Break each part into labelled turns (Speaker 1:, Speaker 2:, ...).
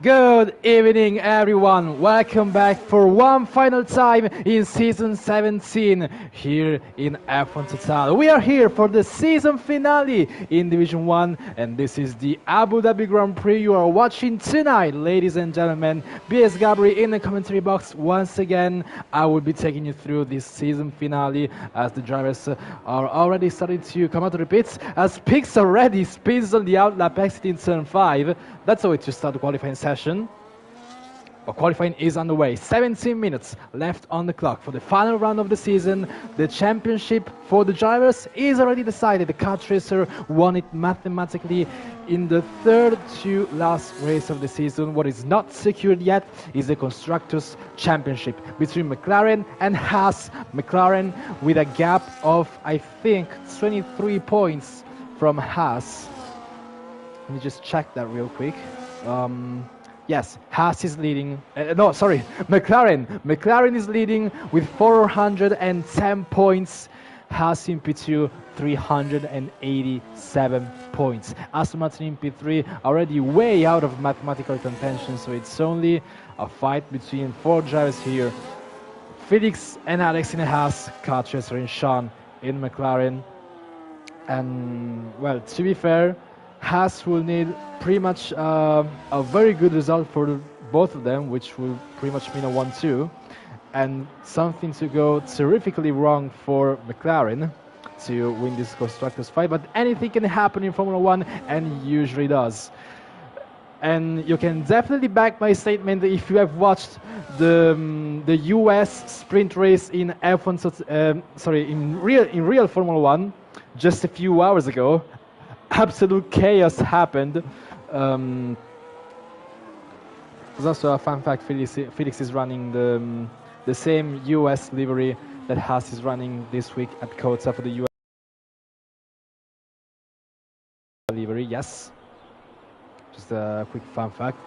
Speaker 1: Good evening, everyone. Welcome back for one final time in season 17 here in F1 Total. We are here for the season finale in Division 1, and this is the Abu Dhabi Grand Prix you are watching tonight, ladies and gentlemen. BS Gabri in the commentary box once again. I will be taking you through this season finale as the drivers are already starting to come out to the pits. As Pix already spins on the outlap exit in turn 5. That's the way to start the qualifying session. Qualifying is underway. 17 minutes left on the clock for the final round of the season. The championship for the drivers is already decided. The car tracer won it mathematically in the third to last race of the season. What is not secured yet is the constructors championship between McLaren and Haas. McLaren with a gap of, I think, 23 points from Haas. Let me just check that real quick. Yes, Haas is leading. McLaren. McLaren is leading with 410 points. Haas in P2, 387 points. Aston Martin in P3 already way out of mathematical contention, so it's only a fight between four drivers here. Felix and Alex in Haas, car chaser and Sean in McLaren. And, well, to be fair, Haas will need pretty much a very good result for both of them, which will pretty much mean a 1-2, and something to go terrifically wrong for McLaren to win this constructors fight. But anything can happen in Formula 1, and usually does. And you can definitely back my statement if you have watched the US sprint race in F1, in real Formula 1 just a few hours ago. Absolute chaos happened. There's also a fun fact: Felix is running the same US livery that Haas is running this week at COTA for the US livery. Yes, just a quick fun fact.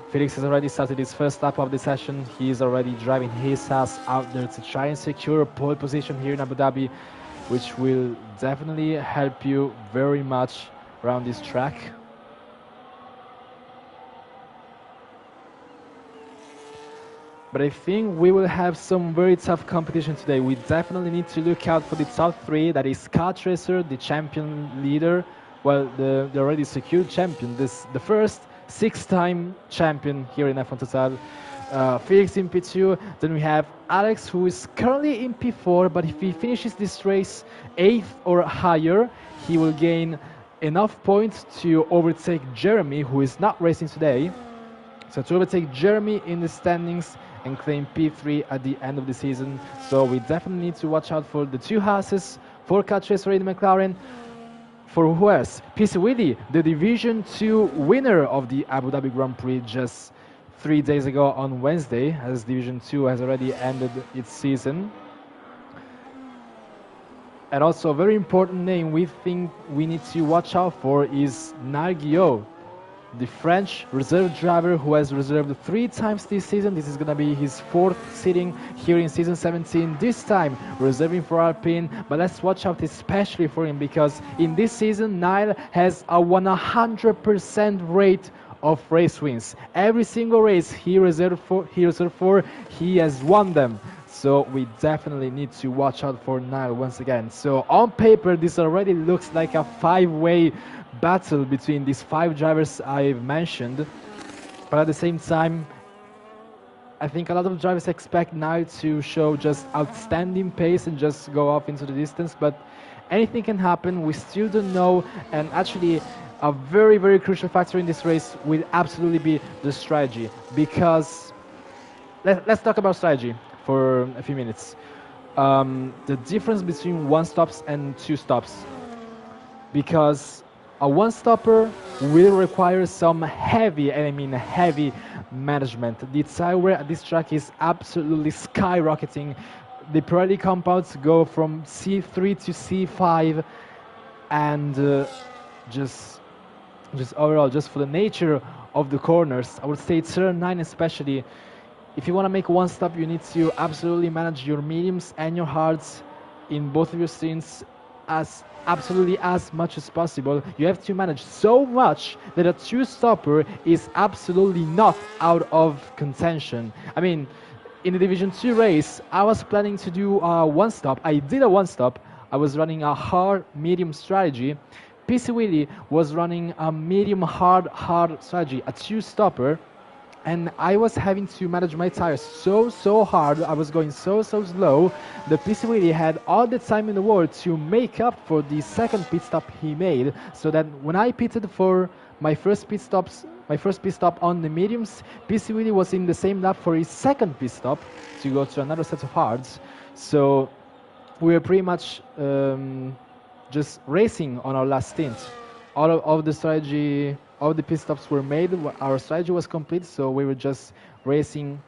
Speaker 1: Felix has already started his first lap of the session. He is already driving his Haas out there to try and secure a pole position here in Abu Dhabi, which will definitely help you very much around this track. But I think we will have some very tough competition today. We definitely need to look out for the top three. That is Car Tracer, the champion leader. Well, the already secured champion. The first 6-time champion here in F1 Total. Felix in P2. Then we have Alex, who is currently in P4, but if he finishes this race 8th or higher, he will gain enough points to overtake Jeremy, who is not racing today. So to overtake Jeremy in the standings and claim P3 at the end of the season. So we definitely need to watch out for the two Haases, for car tracer in McLaren. For who else? PC Willy, the Division 2 winner of the Abu Dhabi Grand Prix just 3 days ago on Wednesday, as Division 2 has already ended its season. And also a very important name we think we need to watch out for is Nargio, the French reserve driver who has reserved 3 times this season. This is going to be his 4th sitting here in season 17, this time reserving for Alpine. But let's watch out especially for him, because in this season Niall has a 100% rate of race wins. Every single race he reserved for, he has won them. So we definitely need to watch out for Niall once again. So on paper, this already looks like a 5-way battle between these 5 drivers I've mentioned. But at the same time, I think a lot of drivers expect Niall to show just outstanding pace and just go off into the distance. But anything can happen. We still don't know. And actually, a very, very crucial factor in this race will absolutely be the strategy. Because let's talk about strategy for a few minutes. The difference between 1-stops and 2-stops. Because a 1-stopper will require some heavy, and I mean heavy, management. The tire wear at this track is absolutely skyrocketing. The Pirelli compounds go from C3 to C5, and just overall, just for the nature of the corners, I would say turn 9 especially. If you want to make 1-stop, you need to absolutely manage your mediums and your hards in both of your stints as absolutely as much as possible. You have to manage so much that a two-stopper is absolutely not out of contention. I mean, in the Division 2 race, I was planning to do a one-stop. I did a one-stop. I was running a hard-medium strategy. PC Willie was running a medium-hard strategy, a two-stopper. And I was having to manage my tires so hard. I was going so slow. The PC Willie had all the time in the world to make up for the second pit stop he made, so that when I pitted for my first pit stop on the mediums, PC Willie was in the same lap for his second pit stop to go to another set of hards. So we were pretty much just racing on our last stint. All of the strategy, all the pit stops were made. Our strategy was complete, so we were just racing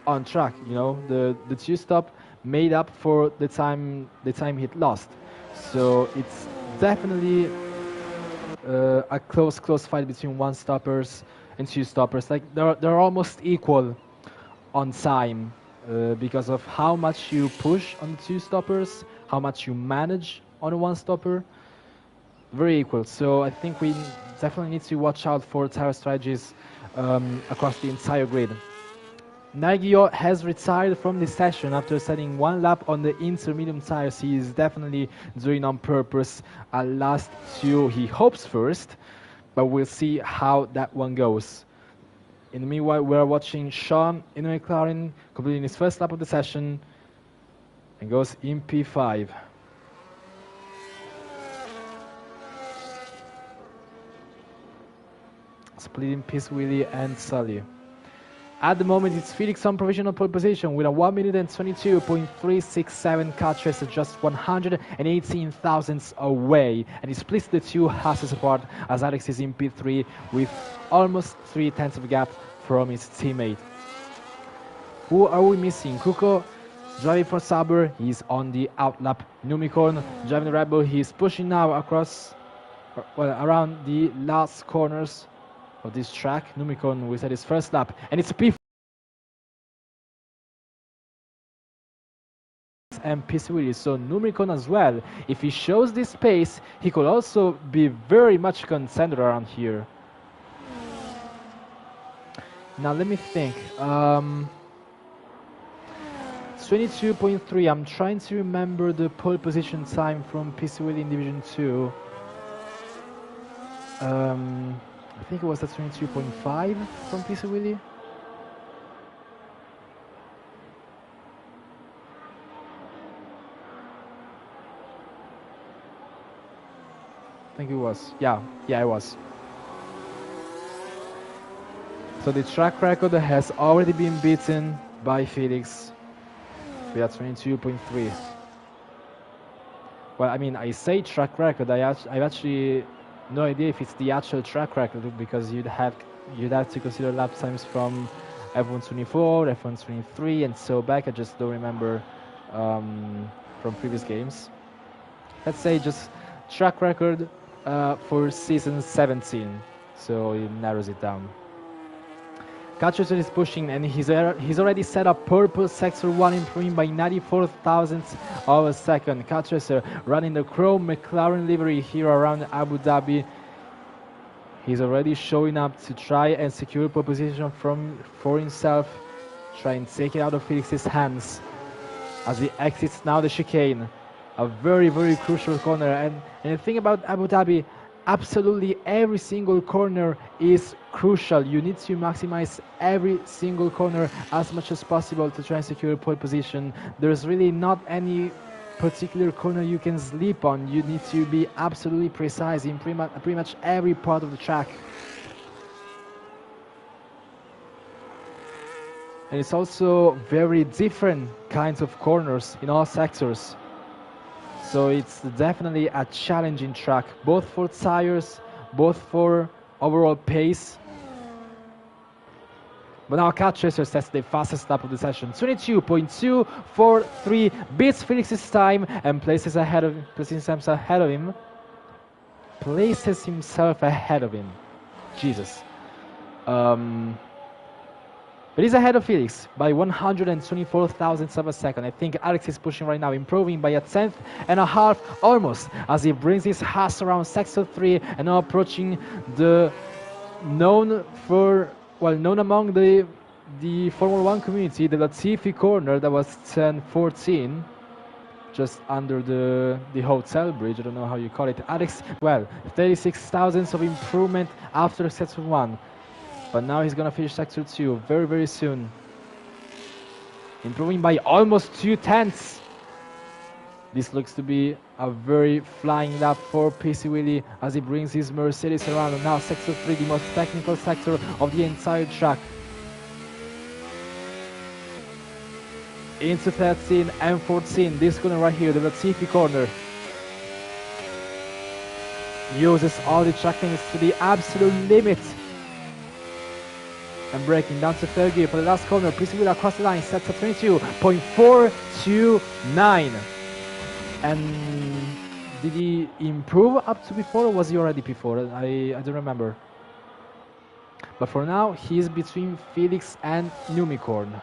Speaker 1: on track. You know, the two stop made up for the time he'd lost. So it's definitely a close fight between one stoppers and two stoppers. Like they're almost equal on time because of how much you push on the two stoppers, how much you manage on a one stopper. Very equal. So I think we definitely need to watch out for tire strategies across the entire grid. Nagio has retired from the session after setting one lap on the intermediate tires. He is definitely doing on purpose a last two. He hopes first, but we'll see how that one goes. In the meanwhile, we're watching Sean in the McLaren completing his first lap of the session and goes in P5. Splitting Peace Willie and Sully. At the moment, it's Felix on provisional pole position with a 1 minute and 22.367 car tracer, just 118 thousandths away, and he splits the two Hasses apart as Alex is in P3 with almost 3/10 of a gap from his teammate. Who are we missing? Kuko driving for Saber, he's on the outlap. Numicorn driving the Red Bull, he's pushing now across, well, around the last corners of this track. Numicon was at his first lap, and it's a P4 and PC Willie. So Numicon as well, if he shows this pace, he could also be very much contender around here. Now let me think. 22.3. I'm trying to remember the pole position time from PC Willie in Division 2. I think it was at 22.5 from PC Willie. I think it was. Yeah, it was. So the track record has already been beaten by Felix. We are 22.3. Well, I mean, I say track record. I've actually no idea if it's the actual track record, because you'd have to consider lap times from F124, F123, and so back. I just don't remember from previous games. Let's say just track record for season 17, so it narrows it down. Catcherson is pushing, and he's already set up purple sector 1, improving by 94 thousandths of a second. Catcherson running the chrome McLaren livery here around Abu Dhabi. He's already showing up to try and secure pole position for himself, try and take it out of Felix's hands as he exits now the chicane. A very crucial corner, and the thing about Abu Dhabi, absolutely every single corner is crucial. You need to maximize every single corner as much as possible to try and secure pole position. There's really not any particular corner you can sleep on. You need to be absolutely precise in pretty much every part of the track. And it's also very different kinds of corners in all sectors. So it's definitely a challenging track, both for tires, both for overall pace. But now Cat Chaser sets the fastest lap of the session, 22.243, beats Felix's time and places himself ahead of him. Jesus. But he's ahead of Felix by 124 thousandths of a second. I think Alex is pushing right now, improving by a tenth and a half almost, as he brings his Haas around sector 3 and now approaching the known among the Formula 1 community, the Latifi corner that was 10-14. Just under the hotel bridge, I don't know how you call it. Alex, 36 thousandths of improvement after sector 1. But now he's gonna finish sector 2 very, very soon. Improving by almost 2/10. This looks to be a very flying lap for PC Willy as he brings his Mercedes around. And now sector 3, the most technical sector of the entire track. Into 13 and 14, this corner right here, the Latifi corner. Uses all the track limits to the absolute limit. And braking down to third gear for the last corner. PC Willy across the line, sets at 22.429. And did he improve up to before, or was he already before? I don't remember. But for now, he is between Felix and Numicorn.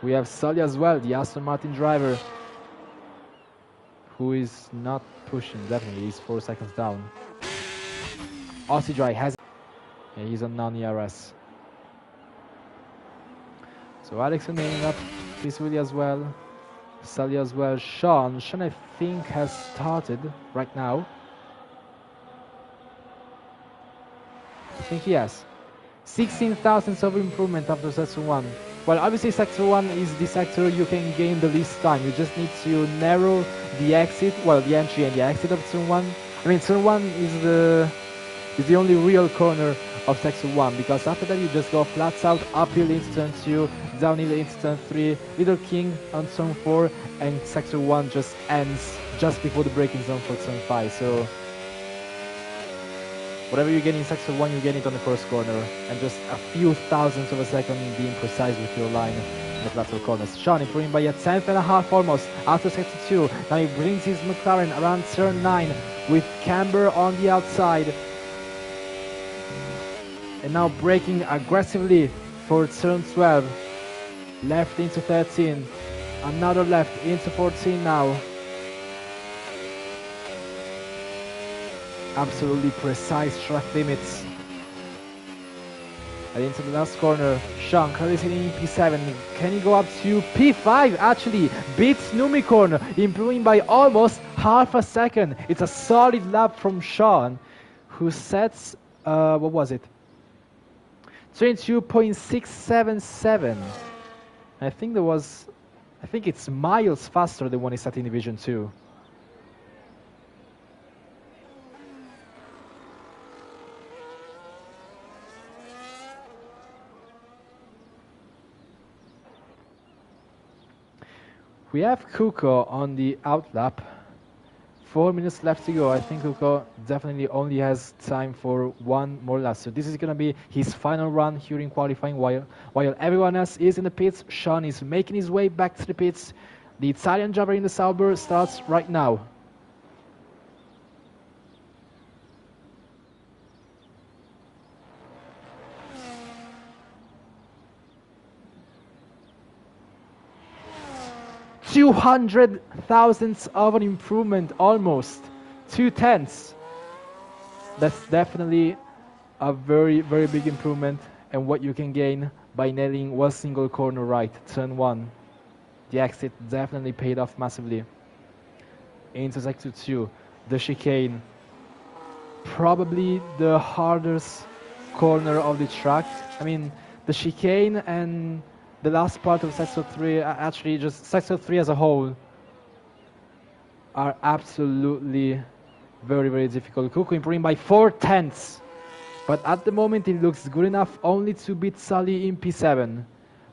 Speaker 1: We have Sully as well, the Aston Martin driver, who is not pushing, definitely. He's 4 seconds down. Aussie Dry has... Yeah, he's on non-ERS. So Alex remaining up, Chris Willy as well, Sully as well. Sean I think has started right now. I think he has. 16 thousandths of improvement after sector 1. Well, obviously sector 1 is the sector you can gain the least time. You just need to narrow the exit, the entry and the exit of turn 1. I mean, turn 1 is the only real corner of sector 1, because after that you just go flat out, uphill into turn 2, downhill into turn 3, Little King on turn 4, and sector 1 just ends just before the braking zone for turn 5. So whatever you get in sector 1, you get it on the first corner, and just a few thousandths of a second being precise with your line in the lateral corners. Sean improving by a tenth and a half almost after sector 2. Now he brings his McLaren around turn 9 with Camber on the outside. And now braking aggressively for turn 12. Left into 13. Another left into 14 now. Absolutely precise track limits. And into the last corner, Sean currently sitting in P7. Can he go up to P5? Actually, beats Numicorn, improving by almost half a second. It's a solid lap from Sean, who sets, what was it? 22.677. I think it's miles faster than when he sat in Division 2. We have Kuko on the outlap. 4 minutes left to go. I think Kuko definitely only has time for one more lap. So this is going to be his final run here in qualifying while everyone else is in the pits. Sean is making his way back to the pits. The Italian driver in the Sauber starts right now. $200 thousandths of an improvement, almost 2/10. That's definitely a very, very big improvement, and what you can gain by nailing one single corner right, turn 1. The exit definitely paid off massively. Into sector 2, the chicane, probably the hardest corner of the track. I mean, the chicane and the last part of sector 3, actually just sector 3 as a whole, are absolutely very, very difficult. Kuko improving by 4/10, but at the moment it looks good enough only to beat Sully in P7.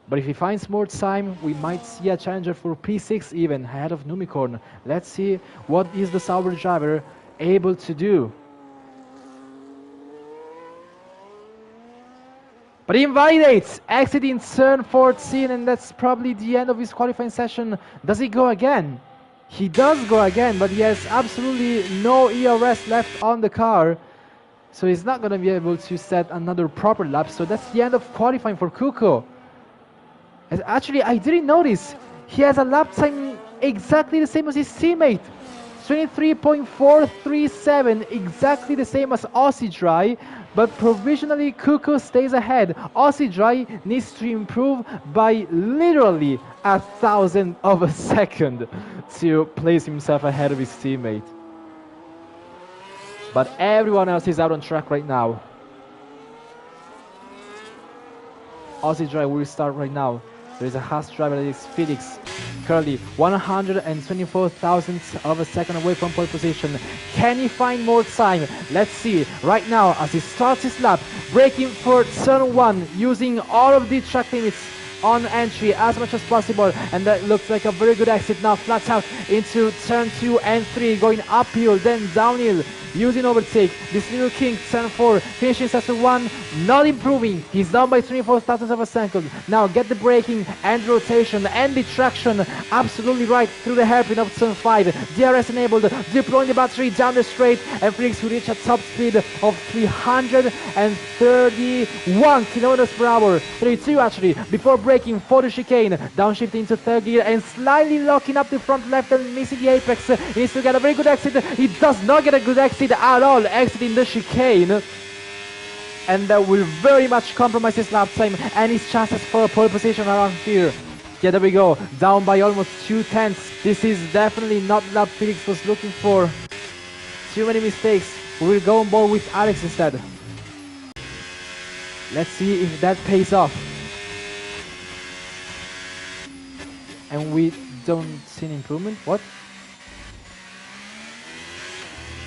Speaker 1: But if he finds more time, we might see a challenger for P6 even, ahead of Numicorn. Let's see what is the Sauber driver able to do. But he invalidates, exiting turn 14, and that's probably the end of his qualifying session. Does he go again? He does go again, but he has absolutely no ERS left on the car. So he's not going to be able to set another proper lap. So that's the end of qualifying for Kuko. Actually, I didn't notice. He has a lap time exactly the same as his teammate. 23.437, exactly the same as Aussie Dry, but provisionally Kuko stays ahead. Aussie Dry needs to improve by literally 1,000 of a second to place himself ahead of his teammate. But everyone else is out on track right now. Aussie Dry will start right now. There is a Haas driver, that is Felix, currently 124 thousandths of a second away from pole position. Can he find more time? Let's see. Right now, as he starts his lap, braking for turn 1, using all of the track limits on entry as much as possible, and that looks like a very good exit now, flat out into turn 2 and 3, going uphill, then downhill, using overtake. This little king, turn 4, finishing sector 1, not improving. He's down by 24 thousandths of a second. Now get the braking and rotation and the traction absolutely right through the hairpin of turn 5. DRS enabled, deploying the battery down the straight, and Felix will reach a top speed of 331 kilometers per hour, 32 actually, before braking for the chicane, downshifting into third gear and slightly locking up the front left and missing the apex. He needs to get a very good exit. He does not get a good exit at all, exiting the chicane, and that will very much compromise his lap time and his chances for a pole position around here. Yeah, there we go, down by almost 2/10. This is definitely not lap Felix was looking for. Too many mistakes. We will go on board with Alex instead. Let's see if that pays off. And we don't see an improvement. What?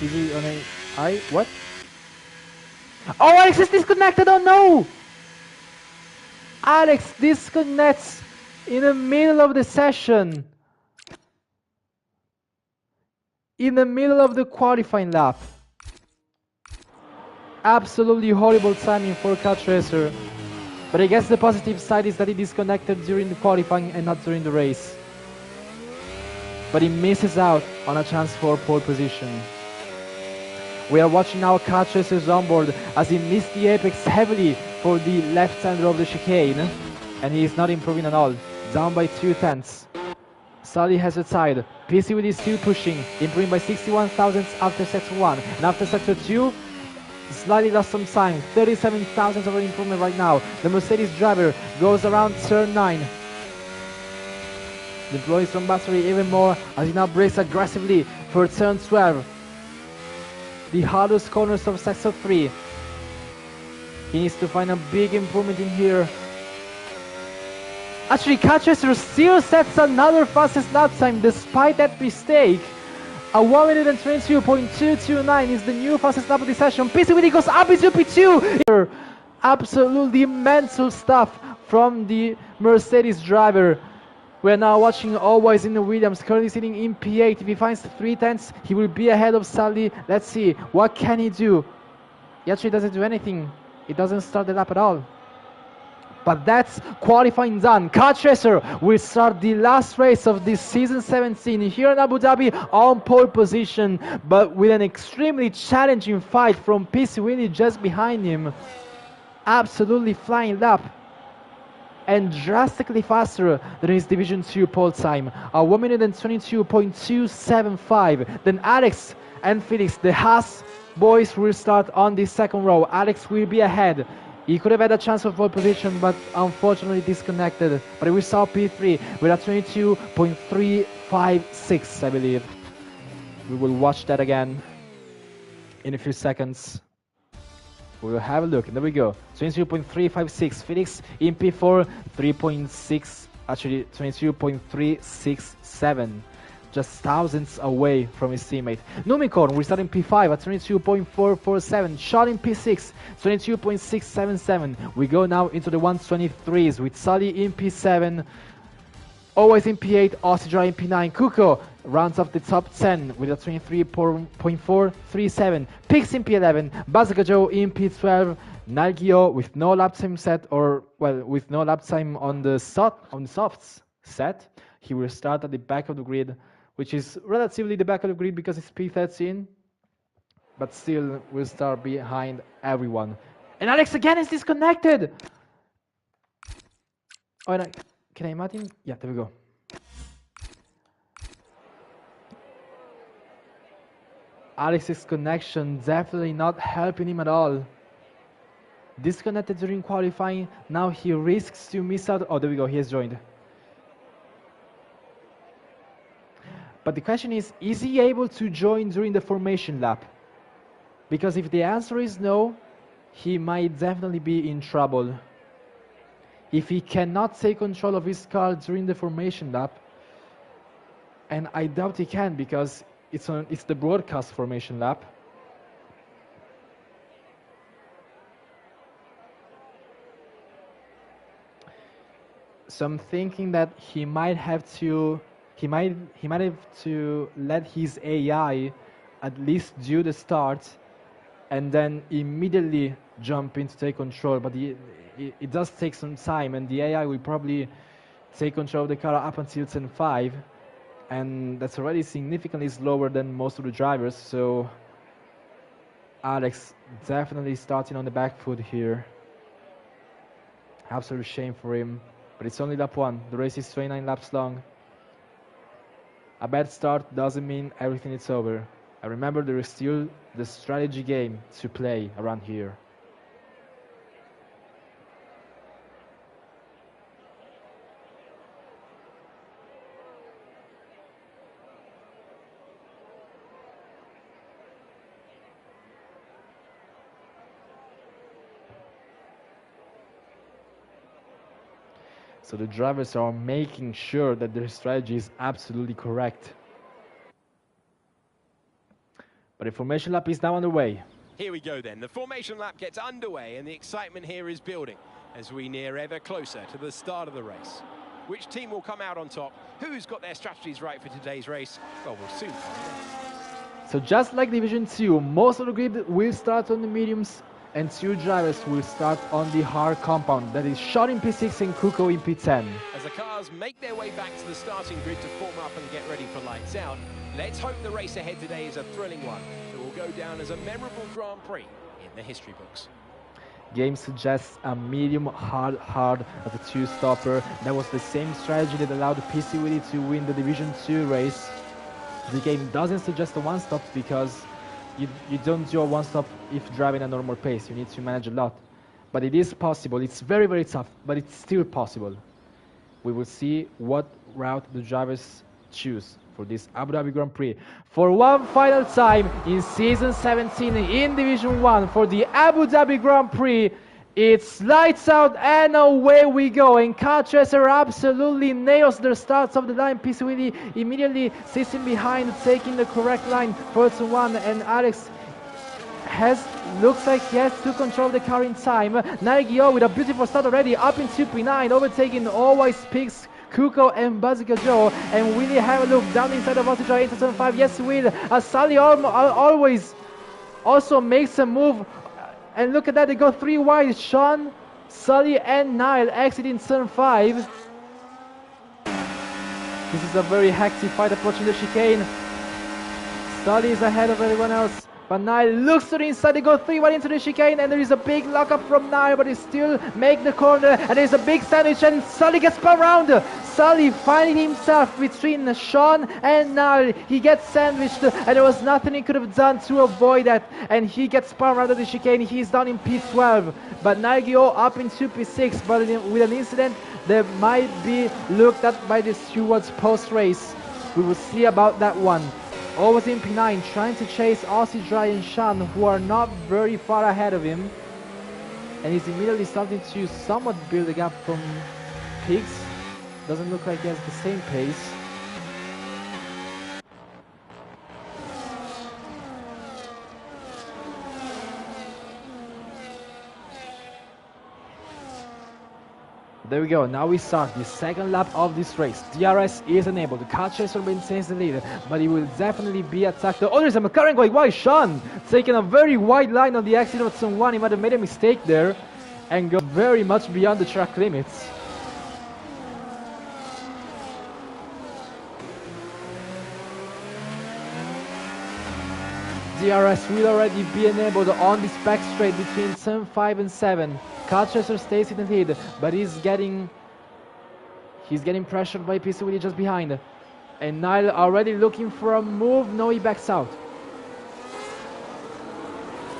Speaker 1: Is he on a I? What? Oh, Alex is disconnected! Oh no! Alex disconnects in the middle of the session. In the middle of the qualifying lap. Absolutely horrible timing for Cat Racer. But I guess the positive side is that he disconnected during the qualifying and not during the race. But he misses out on a chance for pole position. We are watching now Cat Racer's onboard as he missed the apex heavily for the left-hander of the chicane, and he is not improving at all, down by 2/10. Sully has a tide. PC with is still pushing, improving by 61 thousandths after sector 1, and after sector 2, slightly lost some time, 37 thousandths of an improvement right now. The Mercedes driver goes around turn 9. Deploys some battery even more as he now brakes aggressively for turn 12. The hardest corners of sector 3. He needs to find a big improvement in here. Actually, Cat Racer still sets another fastest lap time despite that mistake. A 1:22.229 is the new fastest lap of the session. PCVD goes up into P2. Absolutely mental stuff from the Mercedes driver. We're now watching always in the Williams, currently sitting in P8. If he finds 3/10, he will be ahead of Sully. Let's see, what can he do? He actually doesn't do anything. He doesn't start the lap at all. But that's qualifying done. Cat Racer will start the last race of this season 17 here in Abu Dhabi on pole position, but with an extremely challenging fight from PC Willie just behind him. Absolutely flying lap, and drastically faster than his Division 2 pole time, a 1:22.275. Then Alex and Felix, the Haas boys, will start on the second row. Alex will be ahead. He could have had a chance of pole position, but unfortunately disconnected. But we saw P3 with a 22.356, I believe. We will watch that again in a few seconds. We will have a look, and there we go. 22.356. Felix in P4, 3.6, actually 22.367. Just thousandths away from his teammate. Numicorn, we're starting P5 at 22.447. Shot in P6, 22.677. We go now into the 123s with Sully in P7. Always in P8, Aussie Dry in P9. Kuko rounds up the top 10 with a 23.437. Pix in P11. Bazooka Joe in P12. Nalgio with no lap time set, or well, with no lap time on the softs set. He will start at the back of the grid, which is relatively the back of the grid because it's P13. but still will start behind everyone. And Alex again is disconnected. Oh, and can I imagine? Yeah, there we go. Alex's connection definitely not helping him at all. Disconnected during qualifying, now he risks to miss out. Oh, there we go, he has joined. But the question is he able to join during the formation lap? Because if the answer is no, he might definitely be in trouble. If he cannot take control of his car during the formation lap, and I doubt he can because it's the broadcast formation lap. So I'm thinking that he might have to let his AI at least do the start and then immediately jump in to take control. But it does take some time, and the AI will probably take control of the car up until turn 5, and that's already significantly slower than most of the drivers. So Alex definitely starting on the back foot here. Absolute shame for him. But it's only lap 1. The race is 29 laps long. A bad start doesn't mean everything is over. And remember, there is still the strategy game to play around here. So the drivers are making sure that their strategy is absolutely correct. But the formation lap is now underway.
Speaker 2: Here we go then. The formation lap gets underway and the excitement here is building as we near ever closer to the start of the race. Which team will come out on top? Who's got their strategies right for today's race? Well, we'll soon find out.
Speaker 1: So just like Division 2, most of the grid will start on the mediums and 2 drivers will start on the hard compound. That is Sean in P6 and Kuko in P10.
Speaker 2: As the cars make their way back to the starting grid to form up and get ready for lights out, let's hope the race ahead today is a thrilling one that will go down as a memorable Grand Prix in the history books.
Speaker 1: Game suggests a medium hard as a 2-stopper. That was the same strategy that allowed PC Willy to win the Division 2 race. The game doesn't suggest a 1-stop because you don't do a 1-stop if driving a normal pace. You need to manage a lot. But it is possible. It's very, very tough, but it's still possible. We will see what route the drivers choose for this Abu Dhabi Grand Prix. For one final time in Season 17 in Division 1 for the Abu Dhabi Grand Prix, it's lights out and away we go. And Car Chaser absolutely nails the starts of the line. PC Willy immediately sits in behind, taking the correct line for turn 1, and Alex looks like he has to control the car in time. Nargio with a beautiful start already, up in P9, overtaking always picks Kuko and Bazooka Joe, and Willy have a look down inside of Aussie into turn 5. Yes, Will. Sully always also makes a move. And look at that, they go 3 wide. Sean, Sully, and Niall exiting turn 5. This is a very hectic fight approaching the chicane. Sully is ahead of everyone else. But Niall looks to the inside, they go 3 wide into the chicane, and there is a big lockup from Niall, but he still make the corner, and there's a big sandwich, and Sully gets spun around. Sully finding himself between Sean and Niall. He gets sandwiched, and there was nothing he could have done to avoid that, and he gets spun around the chicane. He's down in P12, but Nargio up into P6, but with an incident that might be looked at by the stewards post-race. We will see about that one. Always in P9, trying to chase Aussie Dry and Sean, who are not very far ahead of him. And he's immediately starting to somewhat build a gap from Pigs. Doesn't look like he has the same pace. There we go, now we start the second lap of this race. DRS is enabled, the Car Chaser maintains the lead, but he will definitely be attacked. Oh, there's a McLaren going wide. Sean taking a very wide line on the exit of turn 1. He might have made a mistake there and go very much beyond the track limits. DRS will already be enabled on this back straight between turn 5 and 7. Car Chaser stays in the lead, but he's getting pressured by PC Willie just behind. And Nile already looking for a move. No, he backs out.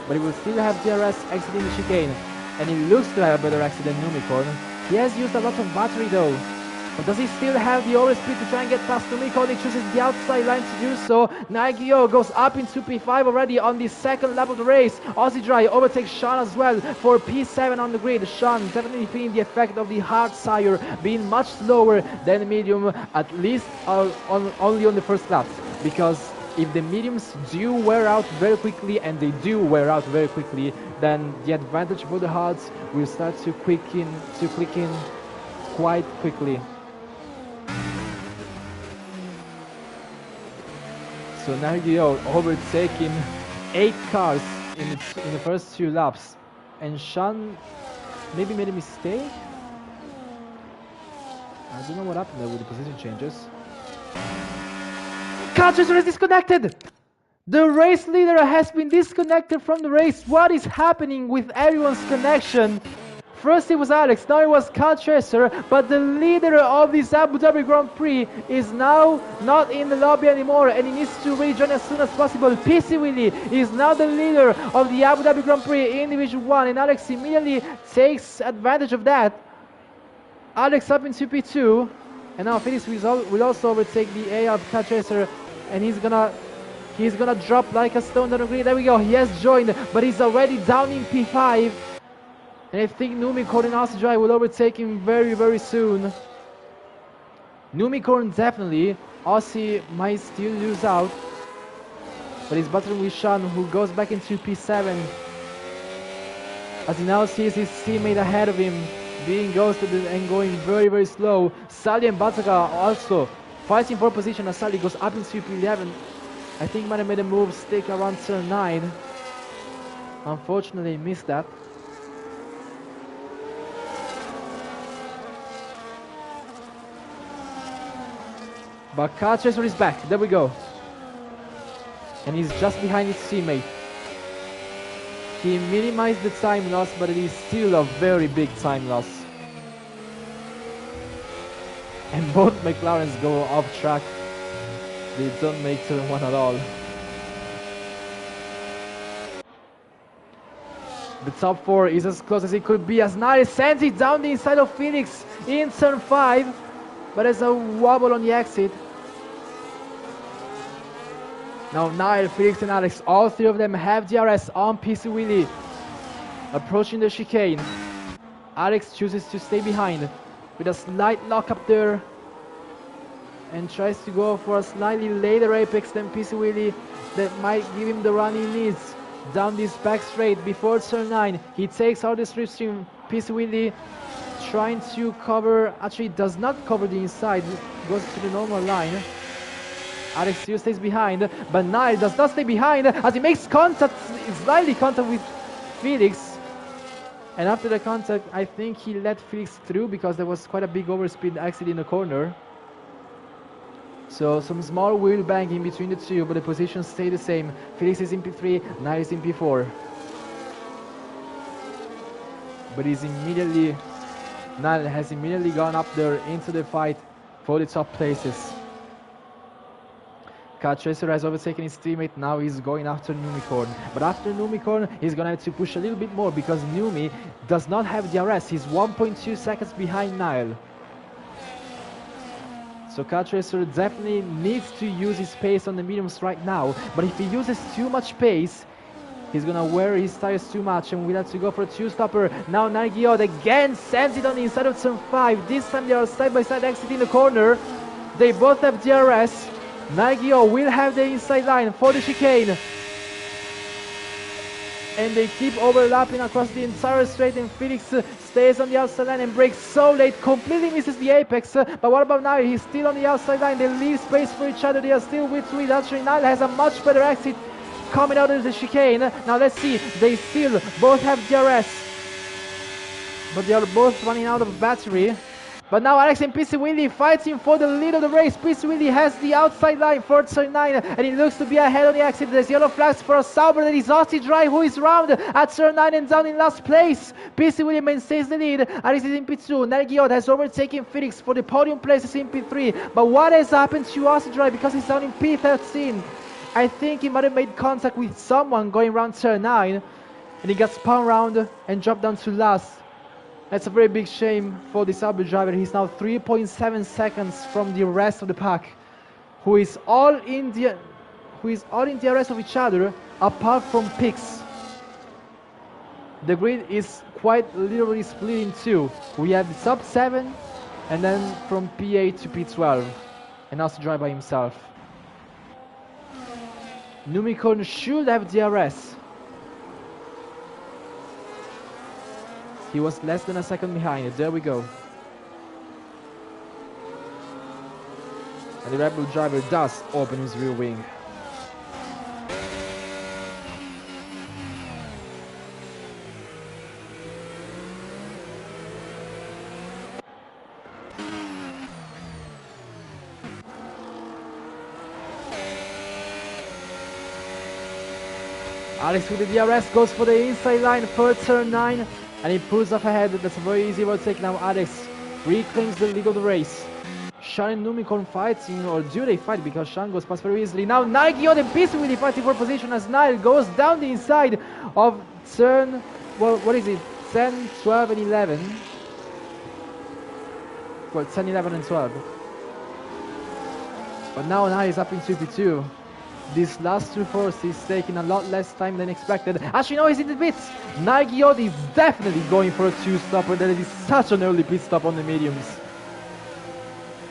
Speaker 1: But he will still have DRS exiting the chicane. And he looks to have a better exit than Numicorn. He has used a lot of battery though. But does he still have the overspeed to try and get past Numicorn? He chooses the outside line to do so. Nagio goes up into P5 already on the second lap of the race. Aussie Dry overtakes Sean as well for P7 on the grid. Sean definitely feeling the effect of the hard tire being much slower than medium, at least only on the first laps. Because if the mediums do wear out very quickly, and they do wear out very quickly, then the advantage for the hards will start to click in quite quickly. So Nagio overtaking 8 cars in the first 2 laps, and Sean maybe made a mistake. I don't know what happened there with the position changes. Car Chaser is disconnected! The race leader has been disconnected from the race. What is happening with everyone's connection? First it was Alex, now it was Car Chaser, but the leader of this Abu Dhabi Grand Prix is now not in the lobby anymore, and he needs to rejoin as soon as possible. PC Willie is now the leader of the Abu Dhabi Grand Prix in Division 1, and Alex immediately takes advantage of that. Alex up into P2, and now Felix will also overtake the A of Car Chaser, and he's gonna drop like a stone down the grid. There we go, he has joined, but he's already down in P5. And I think Numicorn and Aussie Dry will overtake him very, very soon. Numicorn definitely. Aussie might still lose out. But he's battling with Sean, who goes back into P7. As he now sees his teammate ahead of him being ghosted and going very, very slow. Sally and Bataka also fighting for position as Sally goes up into P11. I think might have made a move stick around turn 9. Unfortunately, missed that. But Car Chaser is back. There we go. And he's just behind his teammate. He minimized the time loss, but it is still a very big time loss. And both McLarens go off track. They don't make turn 1 at all. The top 4 is as close as it could be, as Nile sends it down the inside of Phoenix in turn 5. But there's a wobble on the exit. Now Nile, Felix and Alex, all 3 of them have DRS on PC Willie. Approaching the chicane. Alex chooses to stay behind with a slight lock up there. And tries to go for a slightly later apex than PC Willie that might give him the run he needs. Down this back straight before turn 9. He takes out the slipstream. PC Willie trying to cover, actually does not cover the inside, goes to the normal line. Alex still stays behind, but Nile does not stay behind as he makes contact, slightly contact with Felix. And after the contact, I think he let Felix through because there was quite a big overspeed exit in the corner. So some small wheel bang in between the two, but the positions stay the same. Felix is in P3, Nile is in P4. But Nile has immediately gone up there into the fight for the top places. Car Chaser has overtaken his teammate, now he's going after Numicorn. But after Numicorn, he's gonna have to push a little bit more because Numi does not have DRS. He's 1.2 seconds behind Nile. So Car Chaser definitely needs to use his pace on the mediums right now. But if he uses too much pace, he's gonna wear his tires too much and we'll have to go for a 2-stopper. Now Nargiod again sends it on the inside of turn 5. This time they are side by side exiting the corner. They both have DRS. Nargiod will have the inside line for the chicane. And they keep overlapping across the entire straight, and Felix stays on the outside line and breaks so late, completely misses the apex. But what about now? He's still on the outside line. They leave space for each other. They are still with it. Actually, Nile has a much better exit coming out of the chicane. Now let's see. They still both have DRS, but they are both running out of battery. But now Alex and PC Windy fighting for the lead of the race. PC Windy has the outside line for turn 9, and it looks to be ahead on the exit. There's yellow flags for Sauber. That is Aussie Dry, who is round at turn 9 and down in last place. PC Windy maintains the lead. Alex is in P2. Nergiot has overtaken Felix for the podium places in P3. But what has happened to Aussie Dry because he's down in P13? I think he might have made contact with someone going around turn 9, and he got spun around and dropped down to last. That's a very big shame for the Sauber driver. He's now 3.7 seconds from the rest of the pack, who is all in the rest of each other, apart from Pix. The grid is quite literally split in two. We have the sub 7, and then from P8 to P12, and also drive by himself. Numicon should have DRS. He was less than a second behind it. There we go. And the Red Bull driver does open his rear wing. Alex with the DRS goes for the inside line for turn 9. And he pulls off ahead. That's a very easy overtake. Now Alex reclaims the lead of the race. Sean and Numicon fighting, or do they fight? Because Sean goes past very easily. Now Nike on the piste really fighting for position as Nile goes down the inside of turn, well, what is it? 10, 12 and 11. Well, 10, 11 and 12. But now Nile is up in 2P2. These last two forces taking a lot less time than expected. Actually, no, he's in the pits. Nagiot is definitely going for a 2-stopper. That is such an early pit stop on the mediums.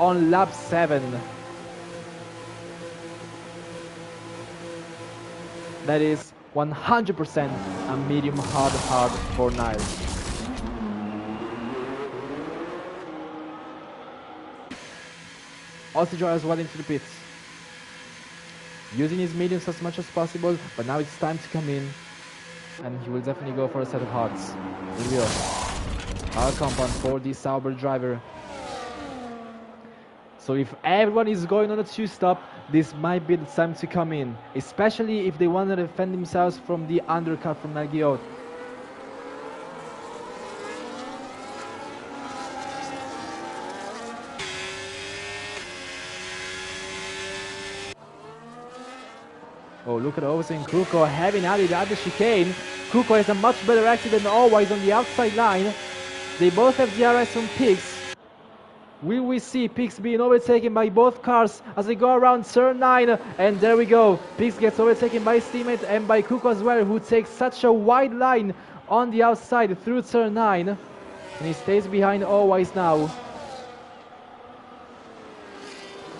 Speaker 1: On lap 7. That is 100% a medium hard for Nile. Aussie Joy as well into the pits. Using his mediums as much as possible, but now it's time to come in, and he will definitely go for a set of hards. Here we go. Our compound for the Sauber driver. So if everyone is going on a 2-stop, this might be the time to come in, especially if they want to defend themselves from the undercut from Nagiot. Oh, look at Owens and Kuko having at it at the chicane. Kuko has a much better exit than always on the outside line. They both have DRS on Pix. Will we see Pix being overtaken by both cars as they go around turn 9? And there we go. Pix gets overtaken by his teammate and by Kuko as well, who takes such a wide line on the outside through turn 9. And he stays behind always now.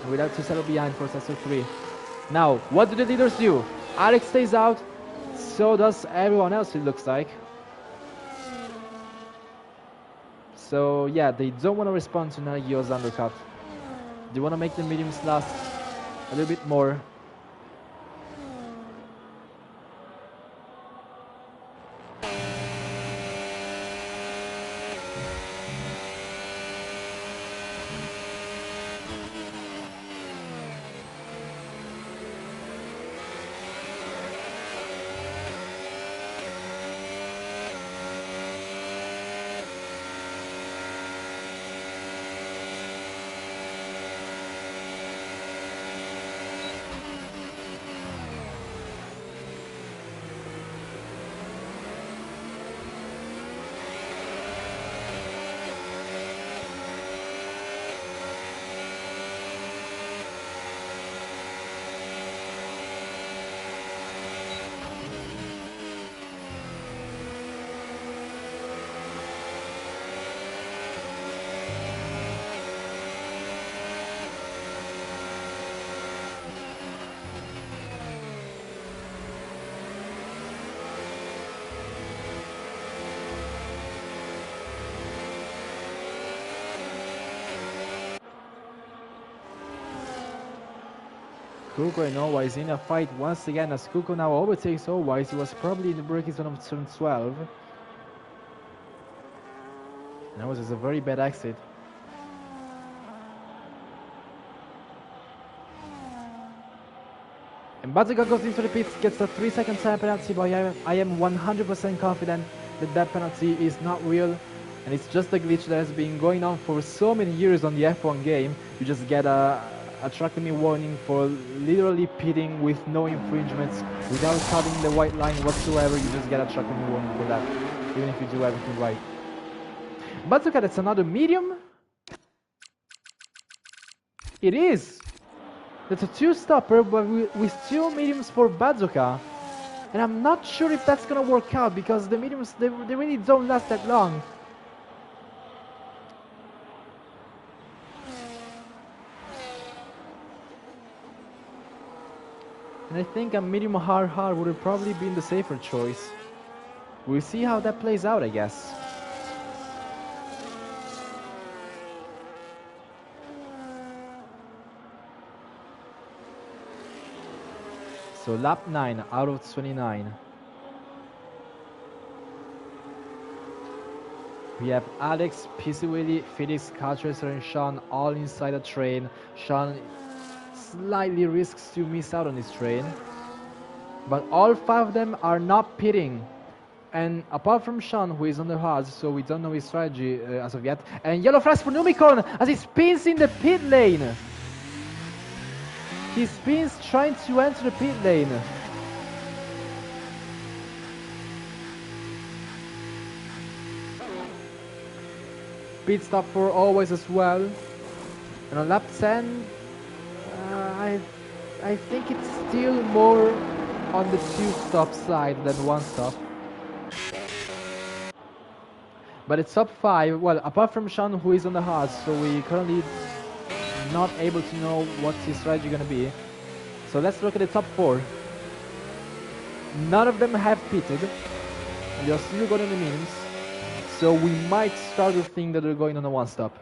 Speaker 1: And we'll have to settle behind for sector 3. Now, what do the leaders do? Alex stays out, so does everyone else, it looks like. So yeah, they don't want to respond to Nagiot's undercut. They want to make the mediums last a little bit more. Kuko and Alwise in a fight once again as Kuko now overtakes Alwise. He was probably in the braking zone of turn 12. And that was just a very bad exit. And Bazooka goes into the pits, gets a 3-second time penalty, but I am 100% confident that that penalty is not real, and it's just a glitch that has been going on for so many years on the F1 game. You just get a track limit warning for literally pitting with no infringements, without cutting the white line whatsoever. You just get a track limit warning for that, even if you do everything right. Bazooka, that's another medium. It is. That's a 2-stopper, but with 2 mediums for Bazooka. And I'm not sure if that's gonna work out, because the mediums, they really don't last that long. And I think a medium hard would have probably been the safer choice. We'll see how that plays out, I guess. So lap 9 out of 29. We have Alex, PC Willy, Felix, Cartracer, and Sean all inside the train. Sean slightly risks to miss out on this train, but all 5 of them are not pitting. And apart from Sean, who is on the hard, so we don't know his strategy as of yet. And yellow flash for Numicon as he spins in the pit lane. He spins trying to enter the pit lane. Pit stop for Always as well. And on lap 10, I think it's still more on the 2-stop side than 1-stop. But it's top 5, well, apart from Sean, who is on the hard, so we currently not able to know what's his strategy gonna be. So let's look at the top 4. None of them have pitted, and they're still going on the mediums, so we might start to think that they're going on a 1-stop.